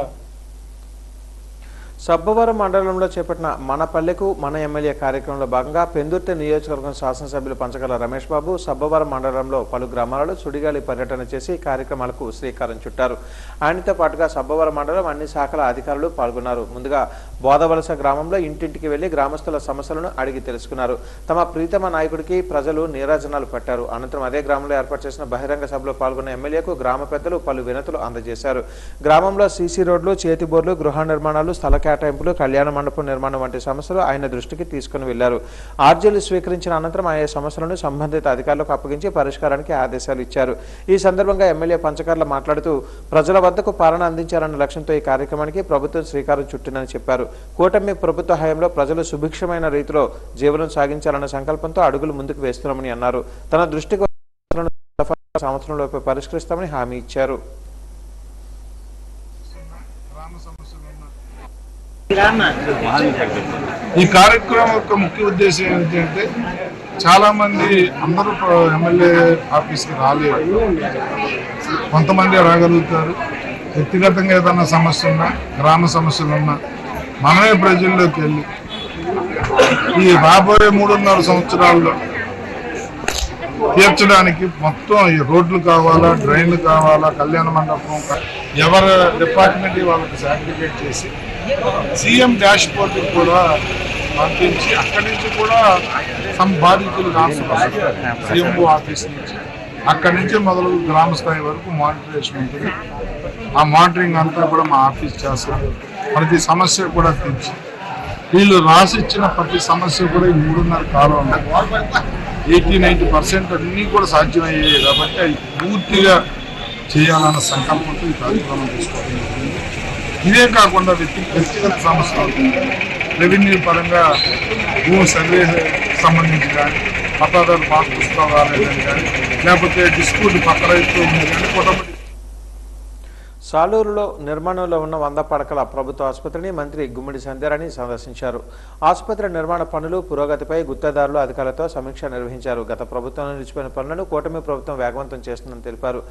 [SPEAKER 1] సబ్బవరం మండలంలో చేపట్టిన మన పల్లెకు మన ఎమ్మెల్యే కార్యక్రమంలో భాగంగా పెందుర్తి నియోజకవర్గం శాసనసభ్యులు పంచకల రమేష్ బాబు సబ్బవరం మండలంలో పలు గ్రామాలలో సుడిగాలి పర్యటన చేసి కార్యక్రమాలకు శ్రీకారం చుట్టారు. ఆయనతో పాటుగా సబ్బవరం మండలం అన్ని శాఖల అధికారులు పాల్గొన్నారు. ముందుగా బోధవలస గ్రామంలో ఇంటింటికి వెళ్లి గ్రామస్తుల సమస్యలను అడిగి తెలుసుకున్నారు. తమ ప్రీతమ నాయకుడికి ప్రజలు నీరాజనాలు పట్టారు. అనంతరం అదే గ్రామంలో ఏర్పాటు చేసిన బహిరంగ సభలో పాల్గొన్న ఎమ్మెల్యేకు గ్రామ పెద్దలు పలు వినతులు అందజేశారు. గ్రామంలో సీసీ రోడ్లు, చేతి బోర్లు, గృహ నిర్మాణాలు, స్థల కేటాయింపులు, కళ్యాణ మండపం నిర్మాణం వంటి సమస్యలు ఆయన దృష్టికి తీసుకుని వెళ్లారు. ఆర్జీలు స్వీకరించిన అనంతరం ఆయా సమస్యలను సంబంధిత అధికారులకు అప్పగించి పరిష్కారానికి ఆదేశాలు ఇచ్చారు. ఈ సందర్భంగా ఎమ్మెల్యే పంచకర్ల మాట్లాడుతూ ప్రజల వద్దకు పాలన అందించాలన్న లక్ష్యంతో ఈ కార్యక్రమానికి ప్రభుత్వం శ్రీకారం చుట్టిందని చెప్పారు. కూటమి ప్రభుత్వ హయాంలో ప్రజలు సుభిక్షమైన రీతిలో జీవనం సాగించాలన్న సంకల్పంతో అడుగులు ముందుకు వేస్తున్నామని అన్నారు. తన దృష్టికి సంవత్సరంలోపే పరిష్కరిస్తామని హామీ ఇచ్చారు.
[SPEAKER 6] ఈ కార్యక్రమం యొక్క ముఖ్య ఉద్దేశం ఏంటంటే చాలా మంది అందరూ ఎమ్మెల్యే ఆఫీస్కి రాలేరు. కొంతమంది రాగలుగుతారు. వ్యక్తిగతంగా ఏదైనా సమస్య ఉన్నా, గ్రామ సమస్యలు ఉన్నా మనమే ప్రజల్లోకి వెళ్ళి ఈ రాబోయే 3.5 సంవత్సరాల్లో తీర్చడానికి మొత్తం ఈ రోడ్లు కావాలా, డ్రైన్లు కావాలా, కళ్యాణ మండపం, ఎవరి డిపార్ట్మెంట్ వాళ్ళకి సాటిఫికేట్ చేసి సీఎం డాష్ బోర్డు కూడా పంపించి అక్కడి నుంచి కూడా బాధితులు సీఎంఓ ఆఫీస్ నుంచి అక్కడి నుంచి మొదలు గ్రామ స్థాయి వరకు మానిటరేషన్ ఉంటుంది. ఆ మానిటరింగ్ అంతా కూడా మా ఆఫీస్ చేస్తారు. ప్రతి సమస్య కూడా తెచ్చి వీళ్ళు రాసిచ్చిన ప్రతి సమస్య కూడా ఈ 3.5 కాలంలో 80-90% అన్నీ కూడా సాధ్యమయ్యాయి. కాబట్టి అవి పూర్తిగా చేయాలన్న సంకల్పంతో ఈ కార్యక్రమం తీసుకోవడం జరిగింది. ఇదే కాకుండా వ్యక్తిగత సమస్యలు, రెవెన్యూ పరంగా భూ సర్వే సంబంధించి కానీ, పట్టాదారు పాస్ పుస్తకాలు రాలేదని కానీ, లేకపోతే డిస్ప్యూట్ పక్క రైతు ఉంది కానీ కుటుంబ
[SPEAKER 1] సాలూరులో నిర్మాణంలో ఉన్న 100 పడకల ప్రభుత్వ ఆసుపత్రిని మంత్రి గుమ్మిడి సంధ్యారాణి సందర్శించారు. ఆసుపత్రి నిర్మాణ పనులు పురోగతిపై గుత్తేదారులు అధికారులతో సమీక్ష నిర్వహించారు. గత ప్రభుత్వంలో నిలిచిపోయిన పనులను కూటమి ప్రభుత్వం వేగవంతం చేస్తుందని తెలిపారు.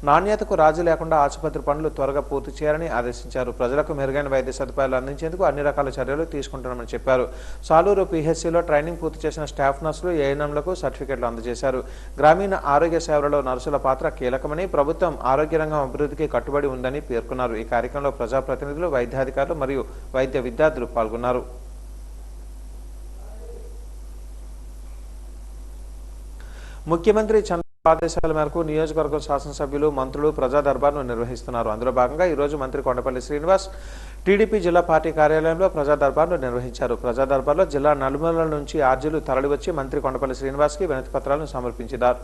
[SPEAKER 1] నాణ్యతకు రాజీ లేకుండా ఆసుపత్రి పనులు త్వరగా పూర్తి చేయాలని ఆదేశించారు. ప్రజలకు మెరుగైన వైద్య సదుపాయాలు అందించేందుకు అన్ని రకాల చర్యలు తీసుకుంటున్నామని చెప్పారు. సాలూరు పీహెచ్సీలో ట్రైనింగ్ పూర్తి చేసిన స్టాఫ్ నర్సులు, ఏఎన్ఎంలకు సర్టిఫికెట్లు అందజేశారు. గ్రామీణ ఆరోగ్య సేవలలో నర్సుల పాత్ర కీలకమని, ప్రభుత్వం ఆరోగ్య రంగం అభివృద్ధికి కట్టుబడి ఉందని పేర్కొన్నారు. ఈ కార్యక్రమంలో ప్రజాప్రతినిధులు, వైద్యాధికారులు మరియు వైద్య విద్యార్థులు పాల్గొన్నారు. ముఖ్యమంత్రి చంద్రబాబు ఆదేశాల మేరకు నియోజకవర్గం శాసనసభ్యులు, మంత్రులు ప్రజా దర్బార్ను నిర్వహిస్తున్నారు. అందులో భాగంగా ఈరోజు మంత్రి కొండపల్లి శ్రీనివాస్ టీడీపీ జిల్లా పార్టీ కార్యాలయంలో ప్రజా దర్బార్ను నిర్వహించారు. ప్రజా దర్బార్లో జిల్లా నలుమూలల నుంచి ఆర్జీలు తరలివచ్చి మంత్రి కొండపల్లి శ్రీనివాస్కి వినతి పత్రాలను సమర్పించారు.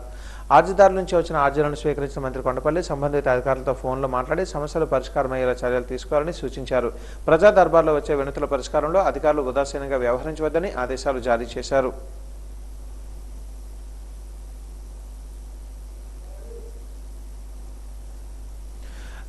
[SPEAKER 1] ఆర్జీదారుల నుంచి వచ్చిన ఆర్జీలను స్వీకరించిన మంత్రి కొండపల్లి సంబంధిత అధికారులతో ఫోన్లో మాట్లాడి సమస్యలు పరిష్కారమయ్యేలా చర్యలు తీసుకోవాలని సూచించారు. ప్రజా దర్బార్లో వచ్చే వినతుల పరిష్కారంలో అధికారులు ఉదాసీనంగా వ్యవహరించవద్దని ఆదేశాలు జారీ చేశారు.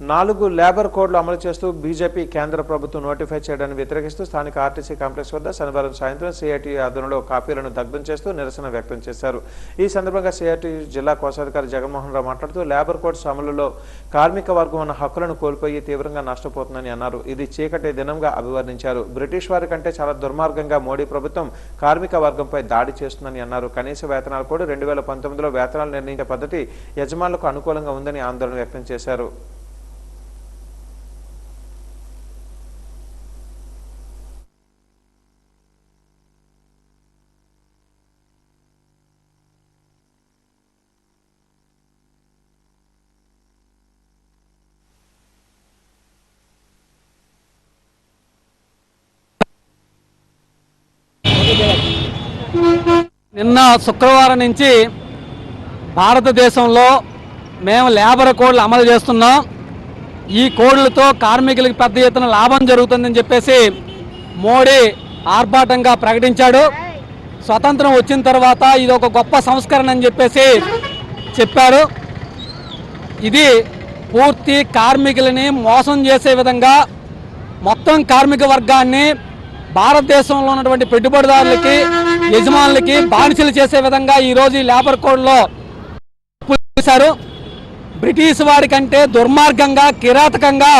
[SPEAKER 1] 4 లేబర్ కోడ్లు అమలు చేస్తూ బీజేపీ కేంద్ర ప్రభుత్వం నోటిఫై చేయడాన్ని వ్యతిరేకిస్తూ స్థానిక ఆర్టీసీ కాంప్లెక్స్ వద్ద శనివారం సాయంత్రం సిఐటియు ఆధ్వర్యంలో కాపీలను దగ్ధం చేస్తూ నిరసన వ్యక్తం చేశారు. ఈ సందర్భంగా సిఐటియు జిల్లా కోశాధికారి జగన్మోహన్ రావు మాట్లాడుతూ లేబర్ కోడ్స్ అమలులో కార్మిక వర్గం ఉన్న హక్కులను కోల్పోయి తీవ్రంగా నష్టపోతుందని అన్నారు. ఇది చీకటి దినంగా అభివర్ణించారు. బ్రిటిష్ వారి కంటే చాలా దుర్మార్గంగా మోడీ ప్రభుత్వం కార్మిక వర్గంపై దాడి చేస్తుందని అన్నారు. కనీస వేతనాలు కూడా 2019లో వేతనాలు నిర్ణయించే పద్ధతి యజమానులకు అనుకూలంగా ఉందని ఆందోళన వ్యక్తం చేశారు.
[SPEAKER 7] నిన్న శుక్రవారం నుంచి భారతదేశంలో మేము లేబర్ కోడ్లు అమలు చేస్తున్నాం. ఈ కోడ్లతో కార్మికులకు పెద్ద ఎత్తున లాభం జరుగుతుందని చెప్పేసి మోడీ ఆర్భాటంగా ప్రకటించాడు. స్వతంత్రం వచ్చిన తర్వాత ఇది ఒక గొప్ప సంస్కరణ అని చెప్పేసి చెప్పారు. ఇది పూర్తి కార్మికులని మోసం చేసే విధంగా మొత్తం కార్మిక వర్గాన్ని భారతదేశంలో ఉన్నటువంటి పెట్టుబడిదారులకి యజమానులకి బానిసలు చేసే విధంగా ఈరోజు ఈ లేబర్ కోడ్లో చేశారు. బ్రిటిష్ వారి కంటే దుర్మార్గంగా కిరాతకంగా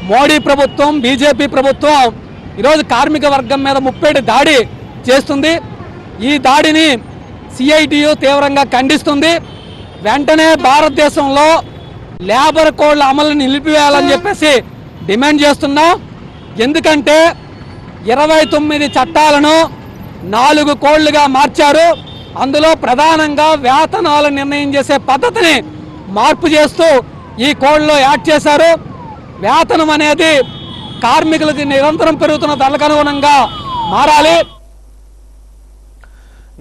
[SPEAKER 7] మోడీ ప్రభుత్వం బీజేపీ ప్రభుత్వం ఈరోజు కార్మిక వర్గం మీద ముప్పేటి దాడి చేస్తుంది. ఈ దాడిని సిఐటియు తీవ్రంగా ఖండిస్తుంది. వెంటనే భారతదేశంలో లేబర్ కోడ్ల అమలుని నిలిపివేయాలని చెప్పేసి డిమాండ్ చేస్తున్నాం. ఎందుకంటే 29 చట్టాలను 4 కోడ్లుగా మార్చారు. అందులో ప్రధానంగా వేతనాలు నిర్ణయం చేసే పద్ధతిని మార్పు చేస్తూ ఈ కోడ్లో యాడ్ చేశారు. వేతనం అనేది కార్మికులకి నిరంతరం పెరుగుతున్న ధరలకు అనుగుణంగా మారాలి.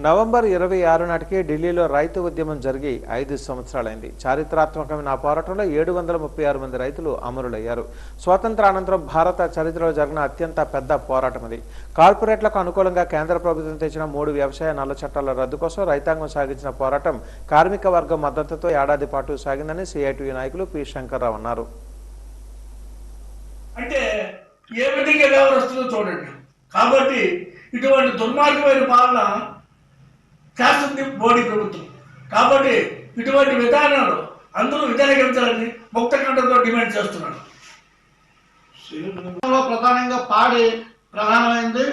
[SPEAKER 1] నవంబర్ 26 నాటికి ఢిల్లీలో రైతు ఉద్యమం జరిగి 5 సంవత్సరాలైంది. చారిత్రాత్మకమైన ఆ పోరాటంలో 736 మంది రైతులు అమరులయ్యారు. స్వాతంత్ర అనంతరం భారత చరిత్రలో జరిగిన అత్యంత పెద్ద పోరాటం ఇది. కార్పొరేట్లకు అనుకూలంగా కేంద్ర ప్రభుత్వం తెచ్చిన 3 వ్యవసాయ నల్ల చట్టాల రద్దు కోసం రైతాంగం సాగించిన పోరాటం కార్మిక వర్గం మద్దతుతో ఏడాది పాటు సాగిందని సిఐటియు నాయకులు పి శంకర్రావు అన్నారు.
[SPEAKER 8] అంటే ఏ విధంగా వ్యవహరిస్తుందో చూడండి. కాబట్టి ఇటువంటి దుర్మార్గమైన పాలన చేస్తుంది మోడీ ప్రభుత్వం. కాబట్టి ఇటువంటి విధానాలు అందరూ వ్యతిరేకించాలని ముక్తకంఠంతో డిమాండ్ చేస్తున్నారు.
[SPEAKER 23] ప్రధానంగా పాడి ప్రధానమైంది.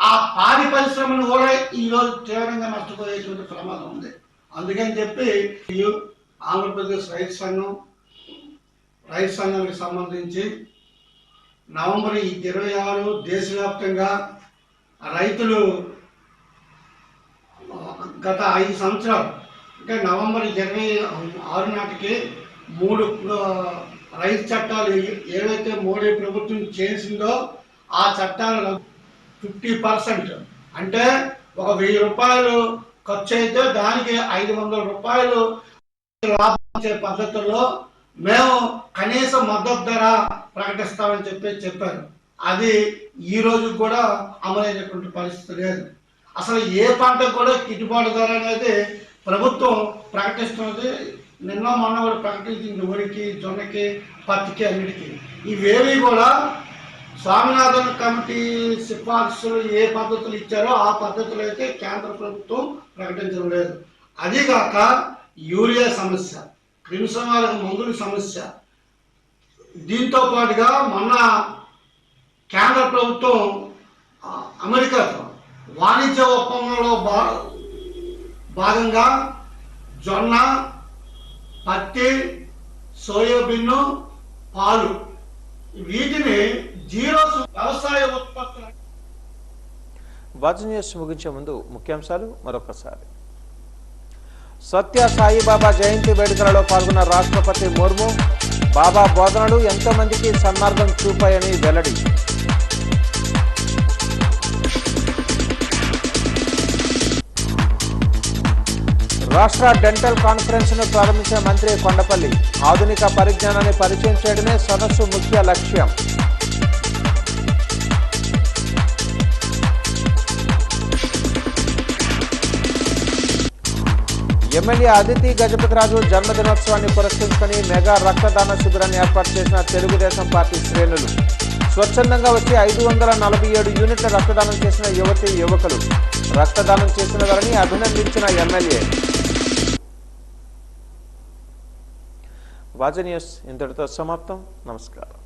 [SPEAKER 23] ఆ పాడి పరిశ్రమను కూడా ఈరోజు తీవ్రంగా నష్టపోయేటువంటి ప్రమాదం ఉంది. అందుకని చెప్పి ఆంధ్రప్రదేశ్ రైతు సంఘానికి సంబంధించి నవంబర్ 26 దేశవ్యాప్తంగా రైతులు గత 5 సంవత్సరాలు అంటే నవంబర్ 26 నాటికి 3 రైతు చట్టాలు ఏవైతే మోడీ ప్రభుత్వం చేసిందో ఆ చట్టాలు 50% అంటే ఒక 1000 రూపాయలు ఖర్చు అయితే దానికి 500 రూపాయలు లాభం వచ్చే పద్ధతుల్లో మేము కనీస మద్దతు ధర ప్రకటిస్తామని చెప్పారు. అది ఈ రోజు కూడా అమలైనటువంటి పరిస్థితి లేదు. అసలు ఏ పంటకు కూడా గిట్టుబాటు ధర అనేది ప్రభుత్వం ప్రకటిస్తున్నది. నిన్న మొన్న కూడా ప్రకటించింది. వరికి, జొన్నకి, పత్తికి, అన్నిటికీ. ఇవేవి కూడా స్వామినాథన్ కమిటీ సిఫార్సులు ఏ పద్ధతులు ఇచ్చారో ఆ పద్ధతులు అయితే కేంద్ర ప్రభుత్వం ప్రకటించడం లేదు. అదిగాక యూరియా సమస్య, క్రిమిసంహారక మందుల సమస్య, దీంతో పాటుగా మొన్న కేంద్ర ప్రభుత్వం అమెరికాతో వాణిజ్య ఒప్పందంలో భాగంగా జొన్న, పత్తి, సోయాబీన్, పాలు వీటిని జీరో వ్యవసాయ ఉత్పత్తులు.
[SPEAKER 1] వాజ్ న్యూస్ ముగించే ముందు ముఖ్యాంశాలు మరొకసారి. సత్య సాయిబాబా జయంతి వేడుకలలో పాల్గొన్న రాష్ట్రపతి ముర్ము బాబా బోధనలు ఎంతో మందికి సన్మార్గం చూపాయని వెల్లడి. రాష్ట్ర డెంటల్ కాన్ఫరెన్స్ ను ప్రారంభించిన మంత్రి కొండపల్లి ఆధునిక పరిజ్ఞానాన్ని పరిచయం చేయడమే సదస్సు ముఖ్య లక్ష్యం. ఎమ్మెల్యే అదితి గజపతిరాజు జన్మదినోత్సవాన్ని పురస్కరించుకొని మెగా రక్తదాన శిబిరాన్ని ఏర్పాటు చేసిన తెలుగుదేశం పార్టీ శ్రేణులు. స్వచ్ఛందంగా వచ్చి 547 యూనిట్ల రక్తదానం చేసిన యువతి యువకులు. రక్తదానం చేసిన వారిని అభినందించిన ఎమ్మెల్యే. వాజ్ న్యూస్ ఇంతటితో సమాప్తం. నమస్కారం.